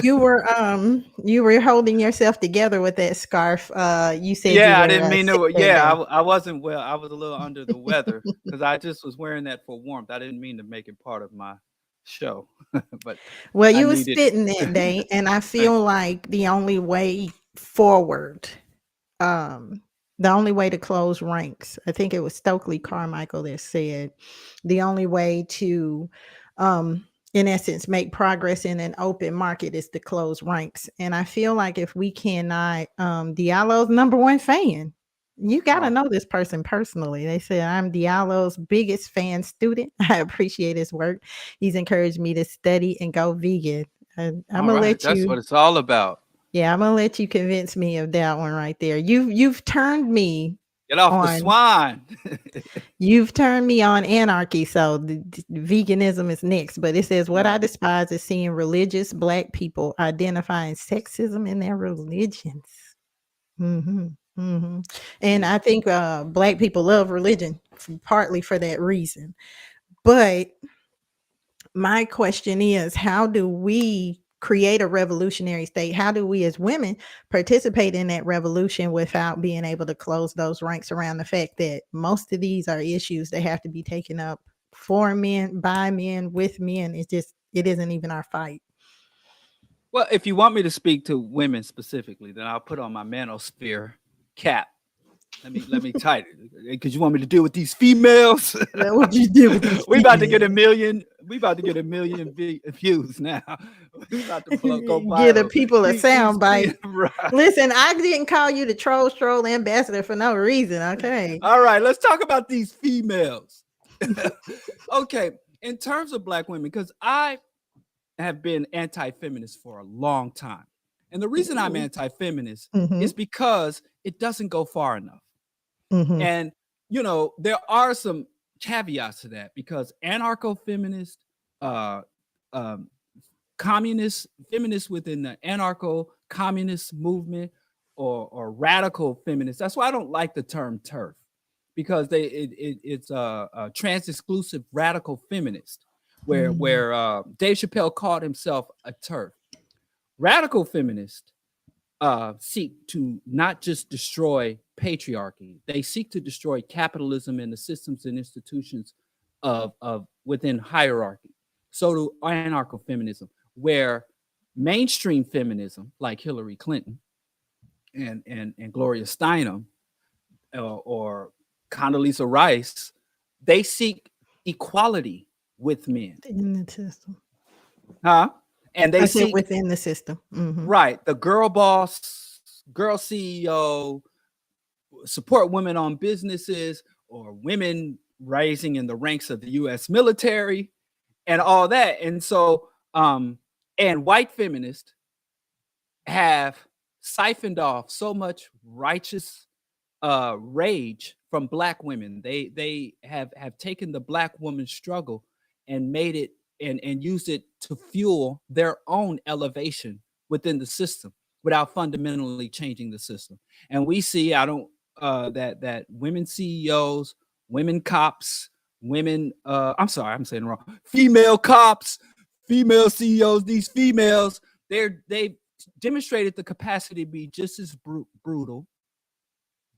you were holding yourself together with that scarf. You said you Yeah, I were didn't mean sick to. that Yeah, day. I wasn't well. I was a little under the weather because I just was wearing that for warmth. I didn't mean to make it part of my show, but Well, I you was needed. spitting that day, and I feel like the only way forward, the only way to close ranks, I think it was Stokely Carmichael that said, the only way to, in essence, make progress in an open market is to close ranks. And I feel like if we cannot, Diallo's number one fan. You got to Oh, know this person personally. They said, I'm Diallo's biggest fan student. I appreciate his work. He's encouraged me to study and go vegan. And I'm all gonna right, let that's what you, it's all about. yeah, I'm gonna let you convince me of that one right there. You've turned me Get off the on swine. anarchy, so the veganism is next. But it says what I Right. despise is seeing religious black people identifying sexism in their religions. hmm hmm And Mm. I think black people love religion partly for that reason. But my question is, how do we create a revolutionary state? How do we as women participate in that revolution without being able to close those ranks around the fact that most of these are issues that have to be taken up for men, by men, with men? It isn't even our fight. Well, if you want me to speak to women specifically, then I'll put on my manosphere cap. Let me tighten it because you want me to deal with these females. That what you do with these We about to get a females. million. We about to get a million views now. We about to go Give the viral. people a These soundbite. right. Listen, I didn't call you the troll stroll ambassador for no reason. Okay. All right, let's talk about these females. Okay, in terms of black women, because I have been anti-feminist for a long time. And the reason I'm anti-feminist Mm-hmm. is because it doesn't go far enough. Mm-hmm. And, there are some caveats to that because anarcho-feminist, communist, feminists within the anarcho-communist movement or radical feminists. That's why I don't like the term TERF because it's a trans-exclusive radical feminist where Dave Chappelle called himself a TERF. Radical feminists seek to not just destroy patriarchy, they seek to destroy capitalism and the systems and institutions of within hierarchy. So do anarcho-feminism, where mainstream feminism, like Hillary Clinton and Gloria Steinem or Condoleezza Rice, they seek equality with men. In the system. Huh? And they I said seek within the system. Mm-hmm. right, the girl boss, girl CEO, support women owned businesses or women rising in the ranks of the US military and all that. And so and white feminists have siphoned off so much righteous rage from black women. They have taken the black woman's struggle and made it and used it to fuel their own elevation within the system without fundamentally changing the system. And we see that women CEOs, women cops, women I'm sorry, I'm saying it wrong, female cops, female CEOs, these females, they demonstrated the capacity to be just as brutal,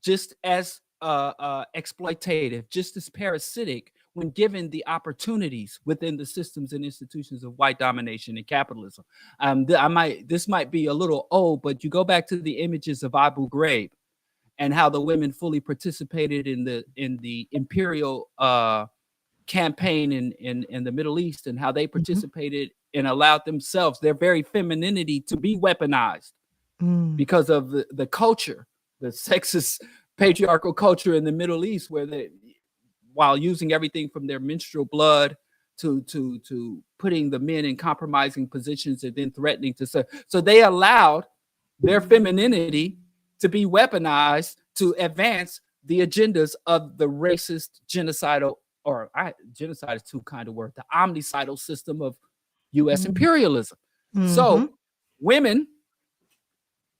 just as exploitative, just as parasitic when given the opportunities within the systems and institutions of white domination and capitalism. This might be a little old, but you go back to the images of Abu Ghraib and how the women fully participated in the imperial campaign in the Middle East, and how they participated and allowed themselves, their very femininity, to be weaponized because of the culture, the sexist patriarchal culture in the Middle East, where they, while using everything from their menstrual blood to putting the men in compromising positions and then threatening to serve. So they allowed their femininity to be weaponized to advance the agendas of the racist, genocidal, or genocide is too kind of word, the omnicidal system of U.S. imperialism. So women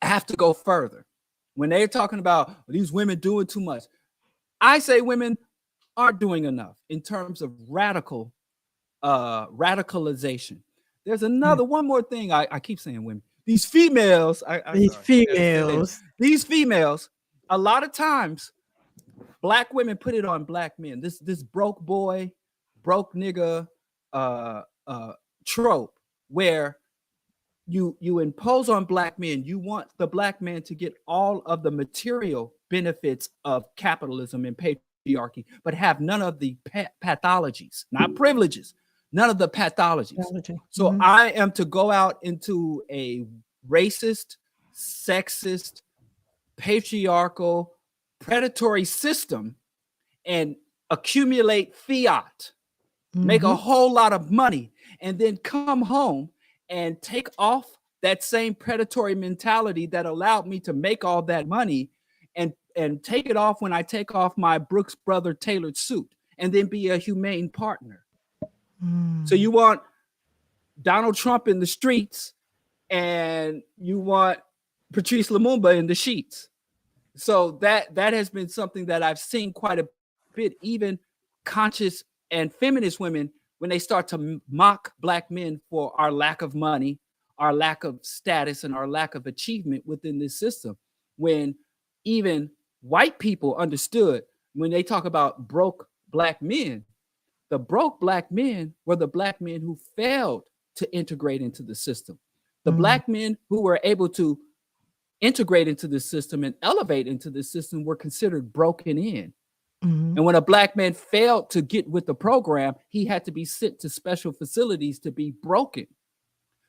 have to go further. When they're talking about these women doing too much, I say women aren't doing enough in terms of radicalization. There's one more thing. I keep saying women. These females, these females, a lot of times, black women put it on black men. This broke boy, broke nigga trope, where you impose on black men. You want the black man to get all of the material benefits of capitalism and patriarchy, but have none of the pathologies, not privileges, none of the pathologies. So I am to go out into a racist, sexist, patriarchal, predatory system and accumulate fiat, make a whole lot of money, and then come home and take off that same predatory mentality that allowed me to make all that money, and take it off when I take off my Brooks Brother tailored suit, and then be a humane partner. So you want Donald Trump in the streets, and you want Patrice Lumumba in the sheets. So that has been something that I've seen quite a bit. Even conscious and feminist women, when they start to mock black men for our lack of money, our lack of status, and our lack of achievement within this system, when even white people understood, when they talk about broke black men, the broke black men were the black men who failed to integrate into the system. The black men who were able to integrate into the system and elevate into the system were considered broken in. And when a black man failed to get with the program, he had to be sent to special facilities to be broken.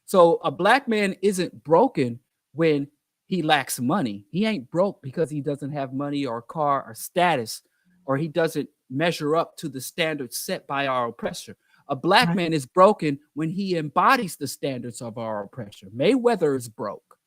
So a black man isn't broken when he lacks money. He ain't broke because he doesn't have money or car or status, or he doesn't measure up to the standards set by our oppressor. A black man is broken when he embodies the standards of our oppressor. Mayweather is broke.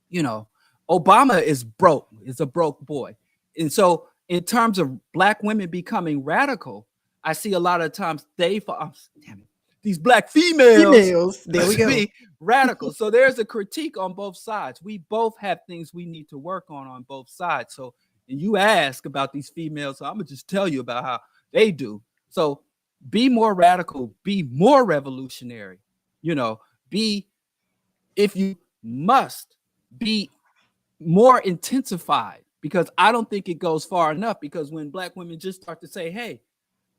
You know, Obama is broke, is a broke boy. And so in terms of black women becoming radical, I see a lot of times these black females there we go, be radical. So there's a critique on both sides. We both have things we need to work on both sides. So, and you ask about these females, so I'm gonna just tell you about how they do. So be more radical, be more revolutionary, you know, if you must, be more intensified, because I don't think it goes far enough. Because when black women just start to say, hey,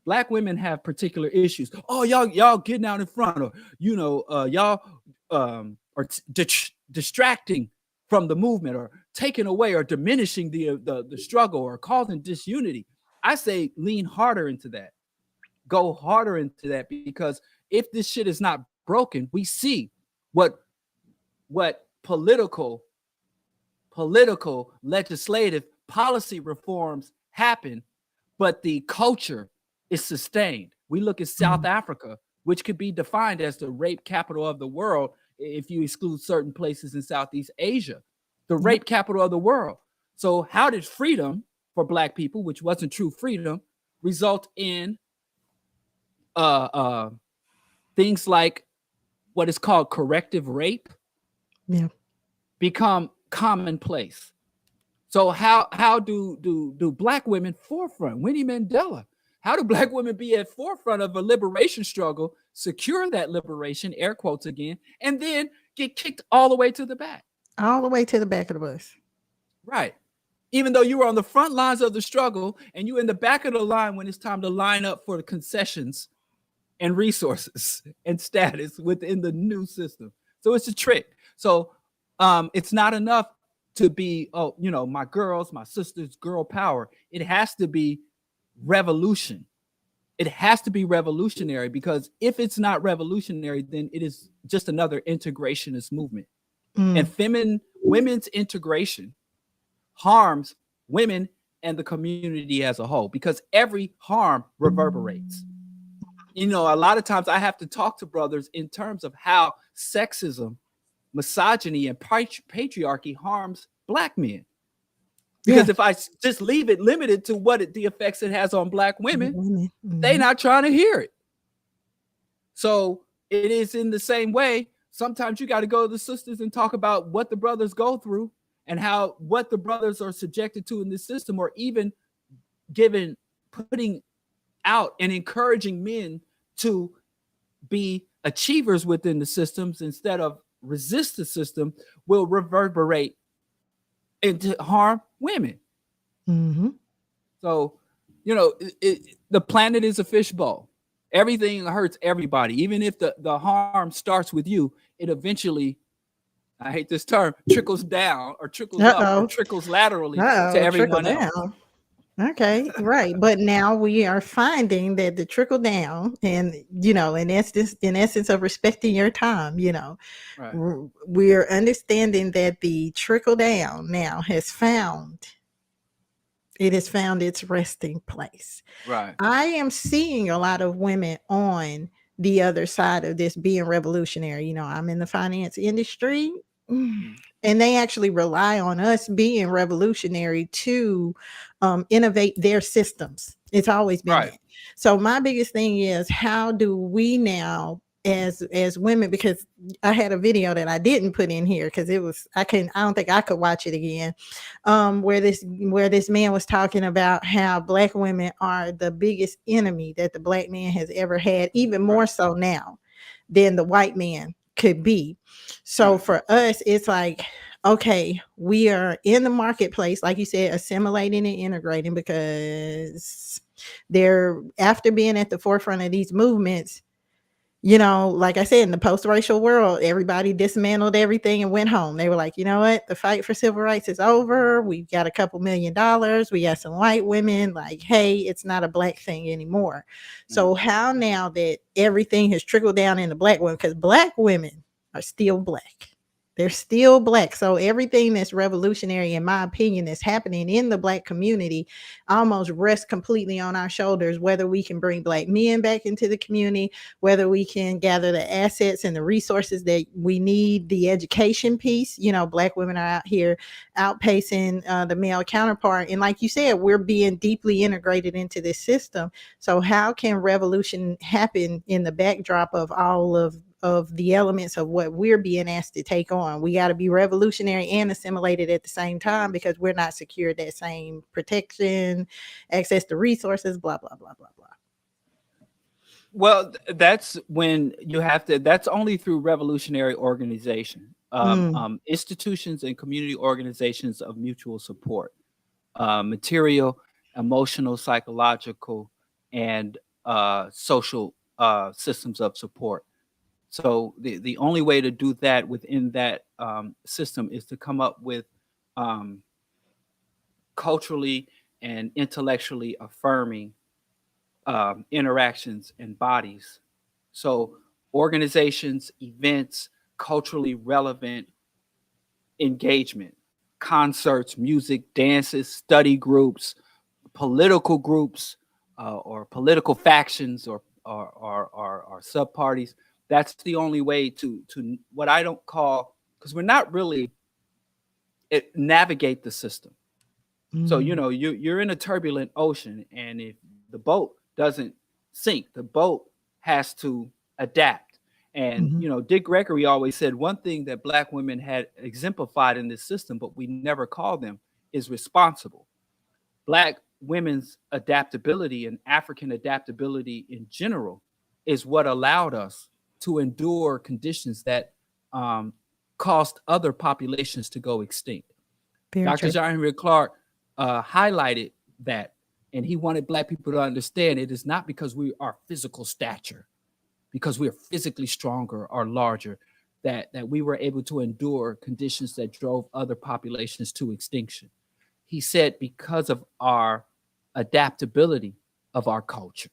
black women have particular issues. Oh, y'all getting out in front, or, you know, y'all are distracting from the movement, or taking away or diminishing the struggle, or causing disunity. I say lean harder into that. Go harder into that, because if this shit is not broken, we see what political, legislative, policy reforms happen, but the culture is sustained. We look at South Africa, which could be defined as the rape capital of the world if you exclude certain places in Southeast Asia, the rape capital of the world. So how did freedom for black people, which wasn't true freedom, result in things like what is called corrective rape become commonplace? So how do black women forefront? Winnie Mandela How do black women be at forefront of a liberation struggle, secure that liberation, air quotes again, and then get kicked all the way to the back? All the way to the back of the bus. Right. Even though you were on the front lines of the struggle and you in the back of the line when it's time to line up for the concessions and resources and status within the new system. So it's a trick. So it's not enough to be, oh, you know, my girls, my sisters, girl power. It has to be revolution. It has to be revolutionary, because if it's not revolutionary, then it is just another integrationist movement. And women's integration harms women and the community as a whole, because every harm reverberates. You know, a lot of times I have to talk to brothers in terms of how sexism, misogyny, and patriarchy harms black men. Because if I just leave it limited to the effects it has on black women, they're not trying to hear it. So it is in the same way. Sometimes you got to go to the sisters and talk about what the brothers go through and what the brothers are subjected to in this system, or even putting out and encouraging men to be achievers within the systems instead of resist the system, will reverberate and to harm women. So, you know, the planet is a fishbowl. Everything hurts everybody. Even if the harm starts with you, it eventually, I hate this term, trickles down or trickles up or trickles laterally to everyone else. Okay, right. But now we are finding that the trickle down, and, you know, in essence of respecting your time, you know, right. We're understanding that the trickle down now has found its resting place. Right. I am seeing a lot of women on the other side of this being revolutionary. You know, I'm in the finance industry. And they actually rely on us being revolutionary to innovate their systems. It's always been that. So my biggest thing is, how do we now, as women, because I had a video that I didn't put in here because I don't think I could watch it again, where this man was talking about how black women are the biggest enemy that the black man has ever had, even more so now than the white man could be. So for us, it's like, okay, we are in the marketplace, like you said, assimilating and integrating, because they're, after being at the forefront of these movements, you know, like I said, in the post-racial world, everybody dismantled everything and went home. They were like, you know what? The fight for civil rights is over. We've got a couple $1 million. We got some white women. Like, hey, it's not a black thing anymore. So how now that everything has trickled down into black women, because black women are still black. They're still black. So everything that's revolutionary, in my opinion, that's happening in the black community almost rests completely on our shoulders, whether we can bring black men back into the community, whether we can gather the assets and the resources that we need, the education piece. You know, black women are out here outpacing the male counterpart. And like you said, we're being deeply integrated into this system. So how can revolution happen in the backdrop of all of the elements of what we're being asked to take on? We got to be revolutionary and assimilated at the same time, because we're not secured that same protection, access to resources, blah, blah, blah, blah, blah. Well, that's when you have to, that's only through revolutionary organization, institutions and community organizations of mutual support, material, emotional, psychological, and social systems of support. So the only way to do that within that system is to come up with culturally and intellectually affirming interactions and bodies. So organizations, events, culturally relevant engagement, concerts, music, dances, study groups, political groups, or political factions, or sub-parties. That's the only way to what I don't call, because we're not really navigate the system. So, you know, you're in a turbulent ocean, and if the boat doesn't sink, the boat has to adapt. And, you know, Dick Gregory always said one thing that black women had exemplified in this system, but we never called them, is responsible. Black women's adaptability and African adaptability in general is what allowed us to endure conditions that caused other populations to go extinct. Very Dr. true. John Henrik Clarke highlighted that, and he wanted Black people to understand it is not because we are physical stature, because we are physically stronger or larger, that we were able to endure conditions that drove other populations to extinction. He said because of our adaptability of our culture.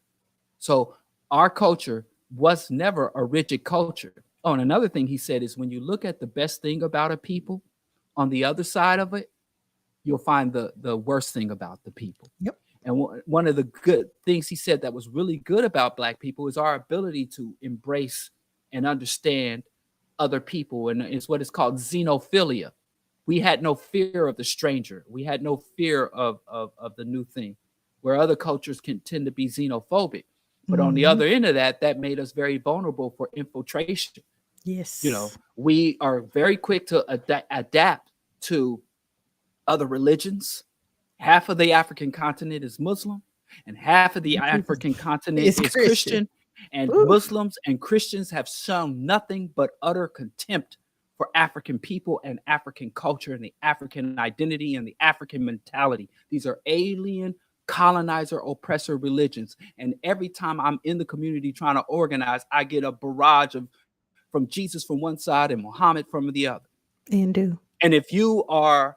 So our culture was never a rigid culture. Oh, and another thing he said is when you look at the best thing about a people, on the other side of it, you'll find the worst thing about the people. Yep. And one of the good things he said that was really good about Black people is our ability to embrace and understand other people. And it's what is called xenophilia. We had no fear of the stranger. We had no fear of the new thing, where other cultures can tend to be xenophobic. But on the other end of that, that made us very vulnerable for infiltration. Yes. You know, we are very quick to adapt to other religions. Half of the African continent is Muslim, and half of the African continent is Christian. And Muslims and Christians have shown nothing but utter contempt for African people and African culture and the African identity and the African mentality. These are alien, colonizer, oppressor religions. And every time I'm in the community trying to organize, I get a barrage from Jesus from one side and Muhammad from the other. And if you are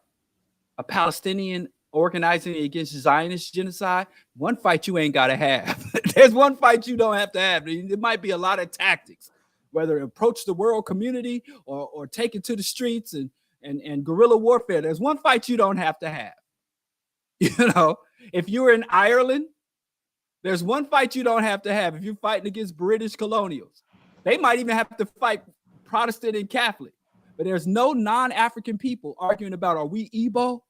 a Palestinian organizing against Zionist genocide, one fight you ain't got to have. There's one fight you don't have to have. There might be a lot of tactics, whether approach the world community or take it to the streets and guerrilla warfare. There's one fight you don't have to have. You know, if you're in Ireland, there's one fight you don't have to have. If you're fighting against British colonials, they might even have to fight Protestant and Catholic. But there's no non-African people arguing about, are we Igbo?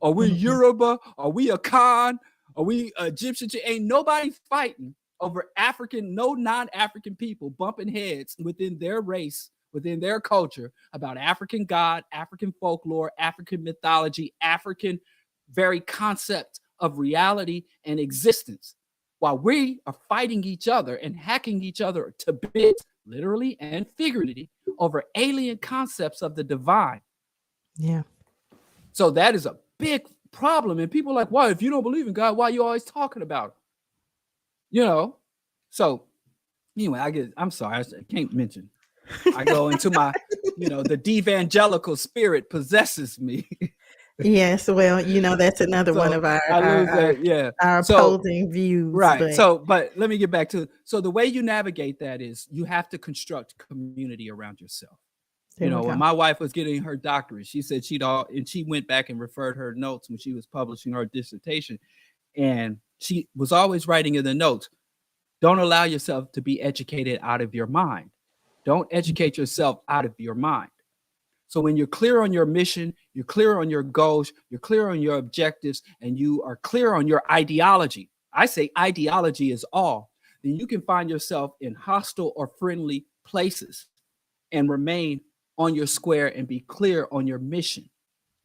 Are we Yoruba? Are we Akan? Are we Egyptian? Ain't nobody fighting over African, no non-African people bumping heads within their race, within their culture about African God, African folklore, African mythology, African very concept of reality and existence. While we are fighting each other and hacking each other to bits, literally and figuratively, over alien concepts of the divine. Yeah. So that is a big problem. And people are like, well, if you don't believe in God, why are you always talking about him? You know? So anyway, I'm sorry, I can't mention. I go into my, the devangelical spirit possesses me. Yes, well, that's another one of our opposing views. Right. But let me get back to, so the way you navigate that is you have to construct community around yourself. When my wife was getting her doctorate, she said she went back and referred her notes when she was publishing her dissertation. And she was always writing in the notes, don't allow yourself to be educated out of your mind. Don't educate yourself out of your mind. So when you're clear on your mission, you're clear on your goals, you're clear on your objectives, and you are clear on your ideology. I say ideology is all. Then you can find yourself in hostile or friendly places and remain on your square and be clear on your mission.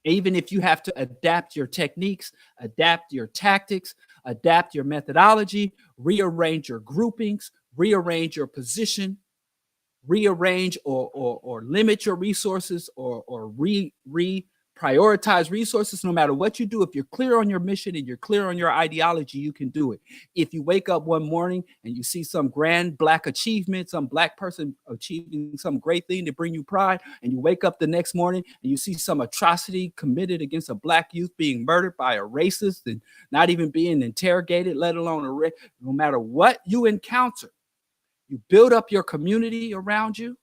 Even if you have to adapt your techniques, adapt your tactics, adapt your methodology, rearrange your groupings, rearrange your position, rearrange or limit your resources or prioritize resources. No matter what you do, if you're clear on your mission and you're clear on your ideology, you can do it. If you wake up one morning and you see some grand Black achievement, some Black person achieving some great thing to bring you pride, and you wake up the next morning and you see some atrocity committed against a Black youth being murdered by a racist and not even being interrogated, let alone no matter what you encounter, you build up your community around you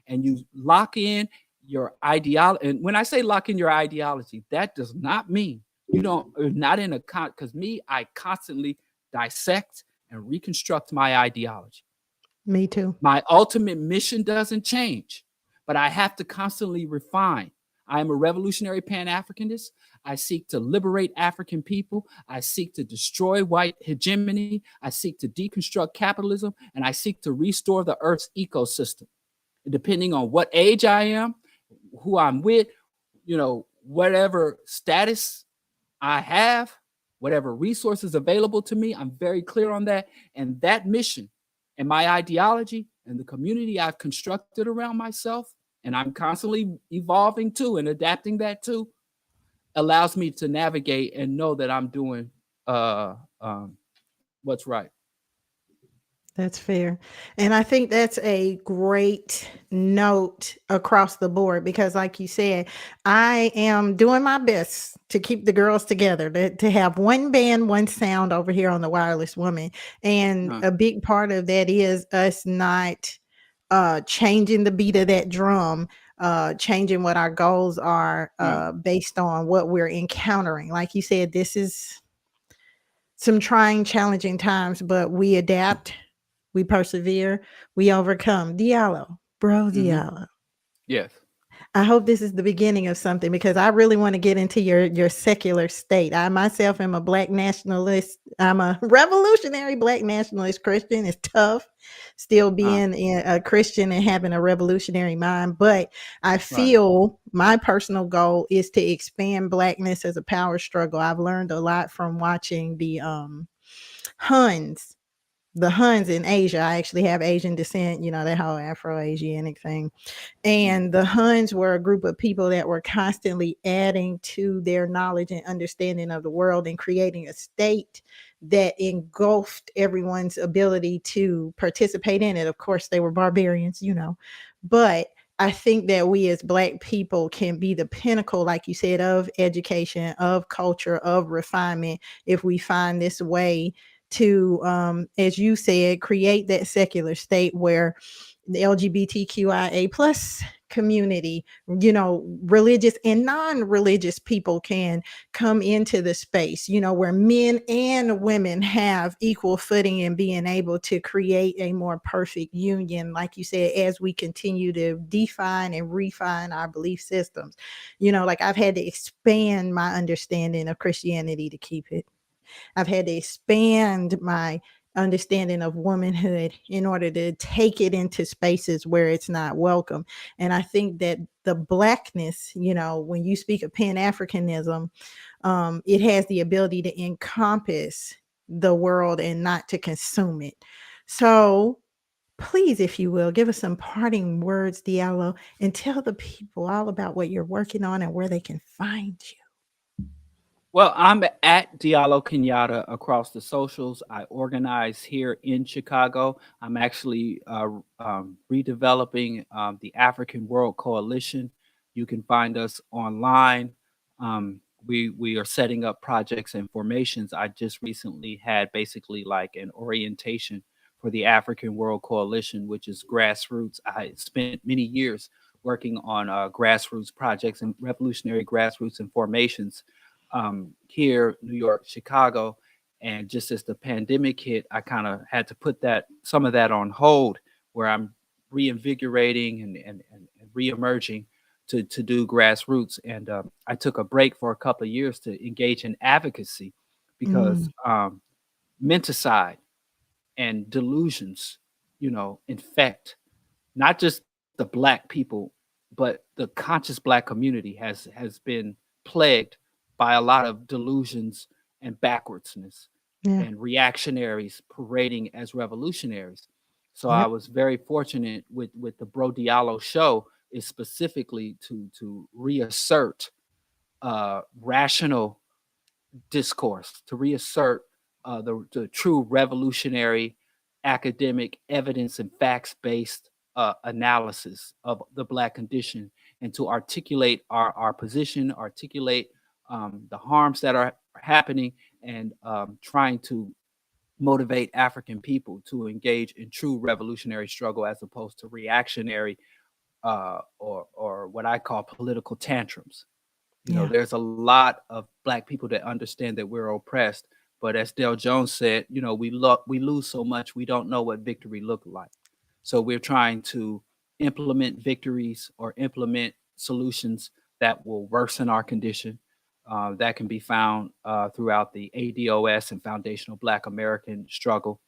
and you lock in your ideology. And when I say lock in your ideology, that does not mean you're not in because I constantly dissect and reconstruct my ideology. Me too. My ultimate mission doesn't change, but I have to constantly refine. I am a revolutionary Pan-Africanist. I seek to liberate African people. I seek to destroy white hegemony. I seek to deconstruct capitalism, and I seek to restore the Earth's ecosystem. And depending on what age I am, who I'm with, whatever status I have, whatever resources available to me. I'm very clear on that. And that mission and my ideology and the community I've constructed around myself, and I'm constantly evolving too and adapting that too, allows me to navigate and know that I'm doing what's right. That's fair. And I think that's a great note across the board because, like you said, I am doing my best to keep the girls together, to have one band, one sound over here on the Wireless Woman. And Uh, a big part of that is us not changing the beat of that drum, changing what our goals are right. based on what we're encountering. Like you said, this is some trying, challenging times, but we adapt, we persevere, we overcome. Diallo, bro, Hmm. Diallo. Yes. I hope this is the beginning of something because I really want to get into your secular state. I myself am a Black nationalist. I'm a revolutionary Black nationalist Christian. It's tough still Uh, being a Christian and having a revolutionary mind, but I right. feel my personal goal is to expand Blackness as a power struggle. I've learned a lot from watching the Huns. The Huns in Asia. I actually have Asian descent, that whole Afro-Asianic thing. Mm, And the Huns were a group of people that were constantly adding to their knowledge and understanding of the world and creating a state that engulfed everyone's ability to participate in it. Of course, they were barbarians, but I think that we as Black people can be the pinnacle, like you said, of education, of culture, of refinement, if we find this way to, as you said, create that secular state where the LGBTQIA plus community, religious and non-religious people can come into the space, where men and women have equal footing in being able to create a more perfect union, like you said, as we continue to define and refine our belief systems. Like I've had to expand my understanding of Christianity to keep it. I've had to expand my understanding of womanhood in order to take it into spaces where it's not welcome. And I think that the Blackness, when you speak of Pan-Africanism, it has the ability to encompass the world and not to consume it. So please, if you will, give us some parting words, Diallo, and tell the people all about what you're working on and where they can find you. Well, I'm at Diallo Kenyatta across the socials. I organize here in Chicago. I'm actually redeveloping the African World Coalition. You can find us online. We are setting up projects and formations. I just recently had basically like an orientation for the African World Coalition, which is grassroots. I spent many years working on grassroots projects and revolutionary grassroots and formations here, New York, Chicago. And just as the pandemic hit, I kind of had to put some of that on hold, where I'm reinvigorating and reemerging to do grassroots. And I took a break for a couple of years to engage in advocacy because Mm, menticide and delusions, infect not just the Black people, but the conscious Black community has been plagued by a lot of delusions and backwardsness yeah. and reactionaries parading as revolutionaries. So I Yep. was very fortunate with the Bro Diallo show is specifically to reassert rational discourse, to reassert the true revolutionary academic evidence and facts based analysis of the Black condition, and to articulate our position, articulate the harms that are happening, and trying to motivate African people to engage in true revolutionary struggle as opposed to reactionary or what I call political tantrums. Yeah. There's a lot of Black people that understand that we're oppressed, but as Dale Jones said, we lose so much we don't know what victory looked like. So we're trying to implement victories or implement solutions that will worsen our condition. That can be found throughout the ADOS and Foundational Black American struggle,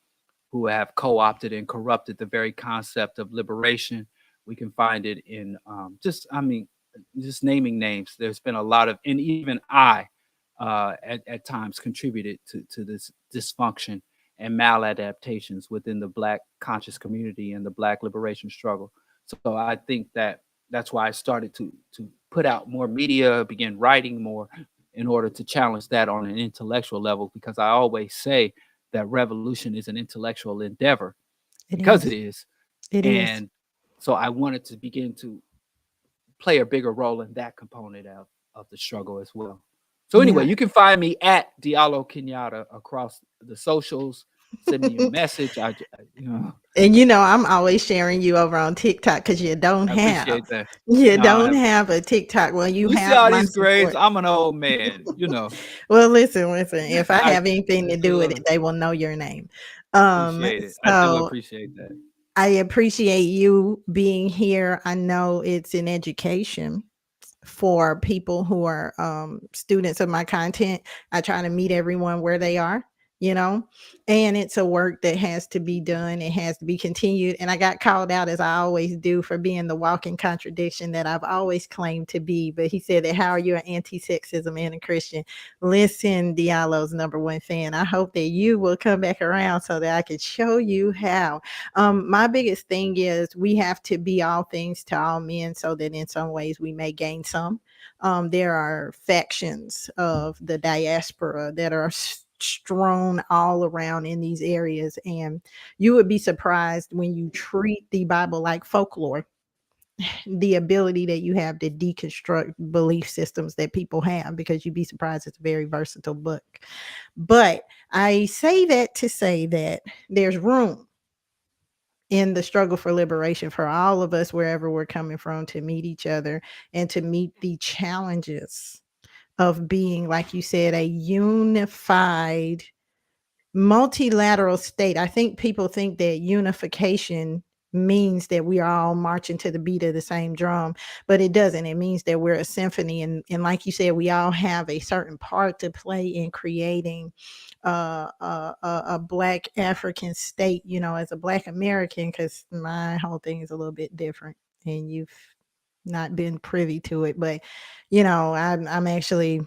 who have co-opted and corrupted the very concept of liberation. We can find it in just naming names. There's been a lot of, and even I at times contributed to this dysfunction and maladaptations within the Black conscious community and the Black liberation struggle. So I think that that's why I started to put out more media, begin writing more in order to challenge that on an intellectual level, because I always say that revolution is an intellectual endeavor, It because is. it is. It is. And so I wanted to begin to play a bigger role in that component of the struggle as well. So anyway, Yeah. you can find me at Diallo Kenyatta across the socials. Send me a message. And I'm always sharing you over on TikTok because you don't I have appreciate that. you No, I don't have, have a TikTok. Well, you you see have all my these grades. support. I'm an old man. Well, listen. If I I have anything to do with it, they will know your name. appreciate it. I do So appreciate that. I appreciate you being here. I know it's an education for people who are students of my content. I try to meet everyone where they are, you know, and it's a work that has to be done. It has to be continued. And I got called out, as I always do, for being the walking contradiction that I've always claimed to be. But he said that, how are you an anti-sexism and a Christian? Listen, Diallo's #1 fan. I hope that you will come back around so that I can show you how. My biggest thing is we have to be all things to all men so that in some ways we may gain some. There are factions of the diaspora that are strewn all around in these areas, and you would be surprised when you treat the Bible like folklore, the ability that you have to deconstruct belief systems that people have, because you'd be surprised it's a very versatile book. But I say that to say that there's room in the struggle for liberation for all of us, wherever we're coming from, to meet each other and to meet the challenges of being, like you said, a unified multilateral state. I think people think that unification means that we are all marching to the beat of the same drum, but it doesn't. It means that we're a symphony, and like you said, we all have a certain part to play in creating a Black African state, as a Black American, because my whole thing is a little bit different, and you've not been privy to it, but I'm actually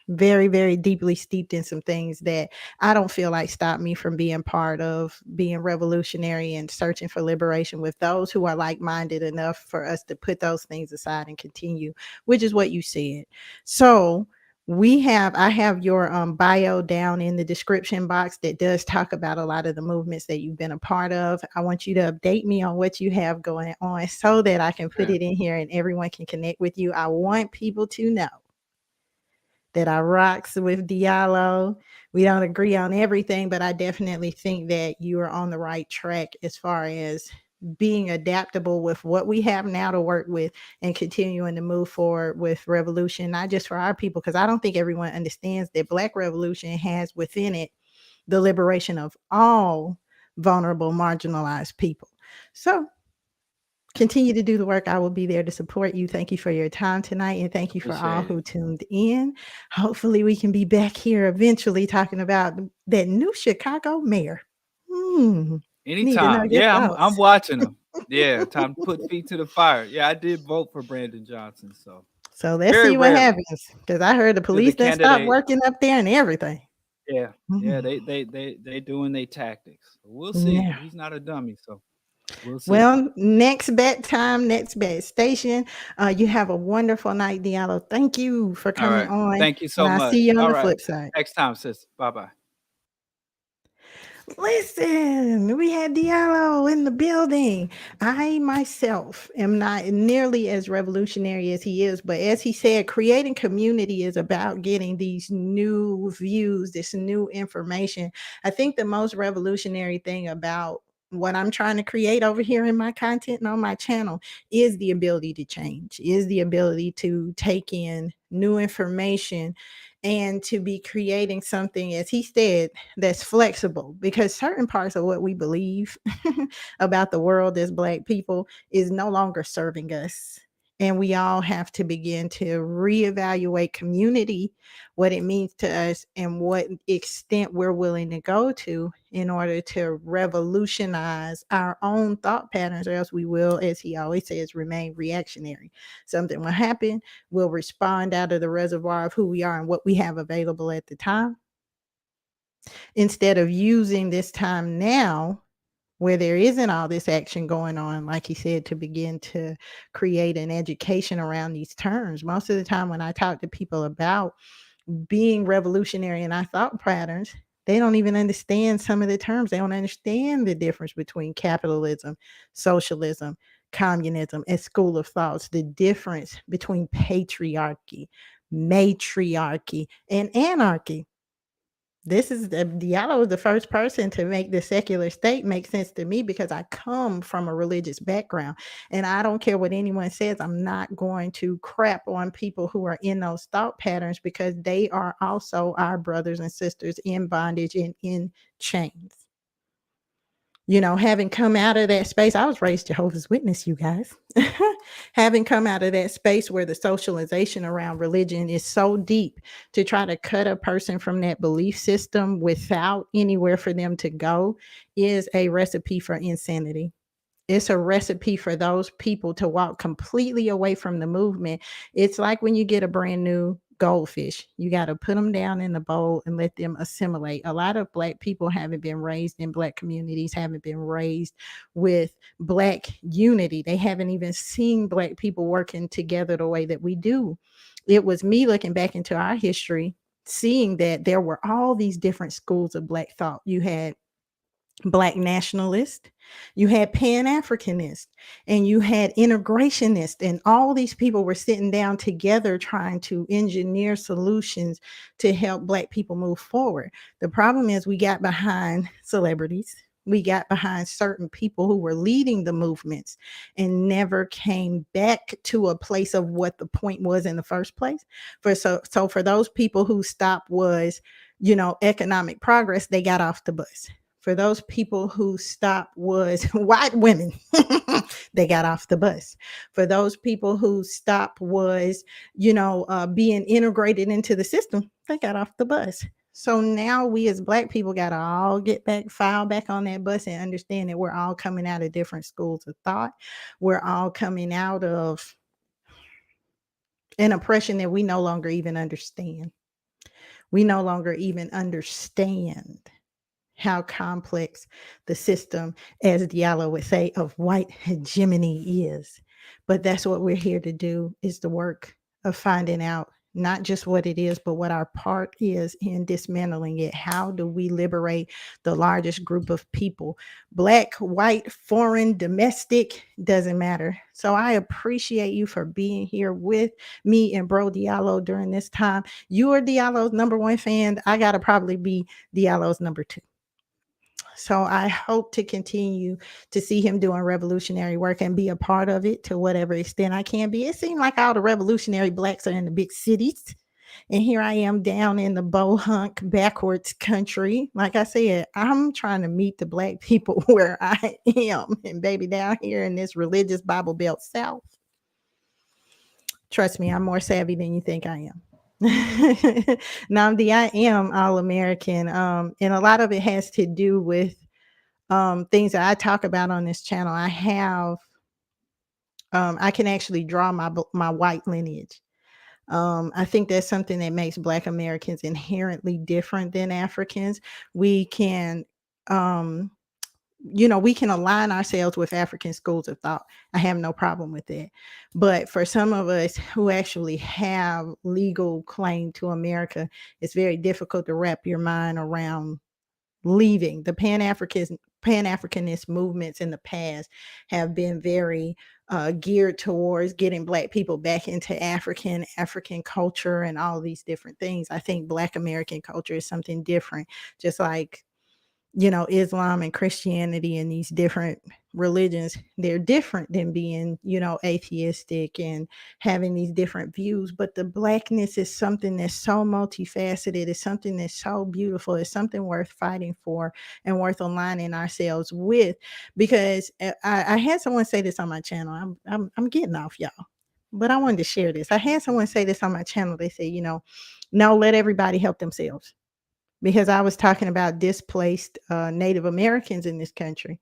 very, very deeply steeped in some things that I don't feel like stop me from being part of being revolutionary and searching for liberation with those who are like-minded enough for us to put those things aside and continue, which is what you said. So I have your bio down in the description box that does talk about a lot of the movements that you've been a part of. I want you to update me on what you have going on so that I can put it in here and everyone can connect with you. I want people to know that I rocks with Diallo. We don't agree on everything, but I definitely think that you are on the right track as far as being adaptable with what we have now to work with and continuing to move forward with revolution, not just for our people, because I don't think everyone understands that Black revolution has within it the liberation of all vulnerable, marginalized people. So continue to do the work. I will be there to support you. Thank you for your time tonight, and thank you for all who tuned in. Hopefully we can be back here eventually talking about that new Chicago mayor. Need to know Anytime. your Yeah, I'm thoughts. watching them. Yeah, time to put feet to the fire. Yeah, I did vote for Brandon Johnson. So let's Very see what rarely happens, because I heard the to the police done stopped candidate. working up there and everything. Yeah, they doing their tactics. We'll see. Yeah. He's not a dummy, so we'll see. Well, next bet time, next bet station. You have a wonderful night, Diallo. Thank you for All coming right. on, Thank you so and I'll much. see you on All the right. flip side. Next time, sis. Bye-bye. Listen, we had Diallo in the building. I myself am not nearly as revolutionary as he is, but as he said, creating community is about getting these new views, this new information. I think the most revolutionary thing about what I'm trying to create over here in my content and on my channel is the ability to change, is the ability to take in new information and to be creating something, as he said, that's flexible, because certain parts of what we believe about the world as Black people is no longer serving us. And we all have to begin to reevaluate community, what it means to us, and what extent we're willing to go to in order to revolutionize our own thought patterns, or else we will, as he always says, remain reactionary. Something will happen, we'll respond out of the reservoir of who we are and what we have available at the time, instead of using this time now where there isn't all this action going on, like he said, to begin to create an education around these terms. Most of the time when I talk to people about being revolutionary in our thought patterns, they don't even understand some of the terms. They don't understand the difference between capitalism, socialism, communism, and school of thoughts, the difference between patriarchy, matriarchy, and anarchy. This is Diallo is the first person to make the secular state make sense to me, because I come from a religious background, and I don't care what anyone says. I'm not going to crap on people who are in those thought patterns, because they are also our brothers and sisters in bondage and in chains. You know, having come out of that space, I was raised Jehovah's Witness, you guys. Having come out of that space where the socialization around religion is so deep, to try to cut a person from that belief system without anywhere for them to go is a recipe for insanity. It's a recipe for those people to walk completely away from the movement. It's like when you get a brand new goldfish, you got to put them down in the bowl and let them assimilate. A lot of Black people haven't been raised in Black communities, haven't been raised with Black unity. They haven't even seen Black people working together the way that we do. It was me looking back into our history, seeing that there were all these different schools of Black thought. You had Black nationalist, you had Pan-Africanist, and you had integrationist, and all these people were sitting down together trying to engineer solutions to help Black people move forward. The problem is we got behind celebrities, we got behind certain people who were leading the movements, and never came back to a place of what the point was in the first place. So for those people whose stop was, economic progress, they got off the bus. For those people whose stop was white women, they got off the bus. For those people whose stop was, being integrated into the system, they got off the bus. So now we as Black people got to all file back on that bus, and understand that we're all coming out of different schools of thought. We're all coming out of an oppression that we no longer even understand. We no longer even understand how complex the system, as Diallo would say, of white hegemony is. But that's what we're here to do, is the work of finding out not just what it is, but what our part is in dismantling it. How do we liberate the largest group of people? Black, white, foreign, domestic, doesn't matter. So I appreciate you for being here with me and Bro Diallo during this time. You are Diallo's number one fan. I gotta probably be Diallo's number two. So I hope to continue to see him doing revolutionary work and be a part of it to whatever extent I can be. It seems like all the revolutionary Blacks are in the big cities. And here I am down in the bohunk backwards country. Like I said, I'm trying to meet the Black people where I am. And baby, down here in this religious Bible Belt South, trust me, I'm more savvy than you think I am. Namdi, I am all American. And a lot of it has to do with things that I talk about on this channel. I have, I can actually draw my white lineage. I think that's something that makes Black Americans inherently different than Africans. We can, we can align ourselves with African schools of thought. I have no problem with that. But for some of us who actually have legal claim to America, it's very difficult to wrap your mind around leaving. The Pan-Africanist movements in the past have been very geared towards getting Black people back into African culture and all these different things. I think Black American culture is something different, just like Islam and Christianity and these different religions. They're different than being, atheistic and having these different views. But the Blackness is something that's so multifaceted. It's something that's so beautiful. It's something worth fighting for and worth aligning ourselves with. Because I had someone say this on my channel. I'm getting off, y'all. but I wanted to share this. I had someone say this on my channel. They say, no, let everybody help themselves. Because I was talking about displaced Native Americans in this country.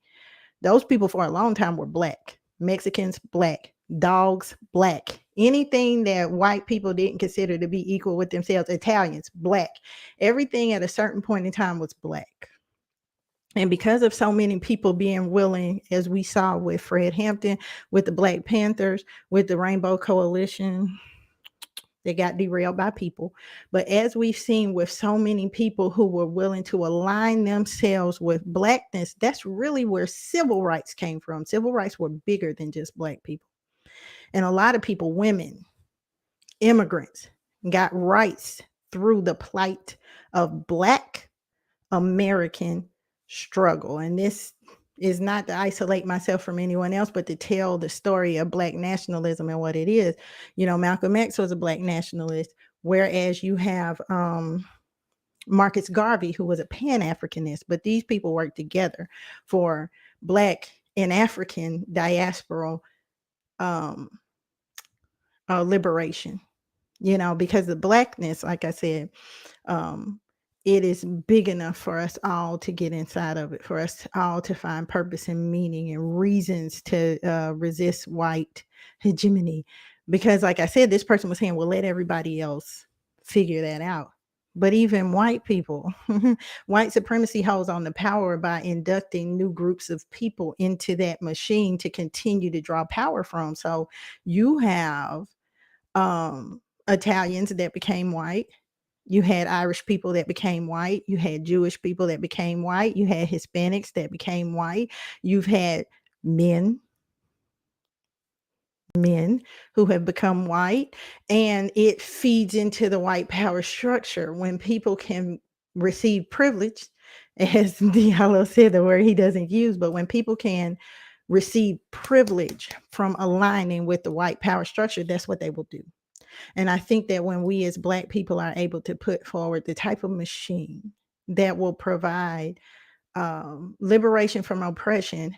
Those people for a long time were black. Mexicans, black. Dogs, black. Anything that white people didn't consider to be equal with themselves, Italians, black. Everything at a certain point in time was black. And because of so many people being willing, as we saw with Fred Hampton, with the Black Panthers, with the Rainbow Coalition, they got derailed by people. But as we've seen with so many people who were willing to align themselves with blackness, that's really where civil rights came from. Civil rights were bigger than just black people. And a lot of people, women, immigrants, got rights through the plight of Black American struggle. And this is not to isolate myself from anyone else, but to tell the story of Black nationalism and what it is. Malcolm X was a Black nationalist, whereas you have Marcus Garvey, who was a Pan-Africanist. But these people worked together for Black and African diaspora liberation, because the blackness, like I said, it is big enough for us all to get inside of it, for us all to find purpose and meaning and reasons to resist white hegemony. Because like I said, this person was saying, well, let everybody else figure that out. But even white people, white supremacy holds on the power by inducting new groups of people into that machine to continue to draw power from. So you have Italians that became white. You had Irish people that became white. You had Jewish people that became white. You had Hispanics that became white. You've had men who have become white, and it feeds into the white power structure. When people can receive privilege, as Diallo said, the word he doesn't use, but when people can receive privilege from aligning with the white power structure, that's what they will do. And I think that when we as Black people are able to put forward the type of machine that will provide liberation from oppression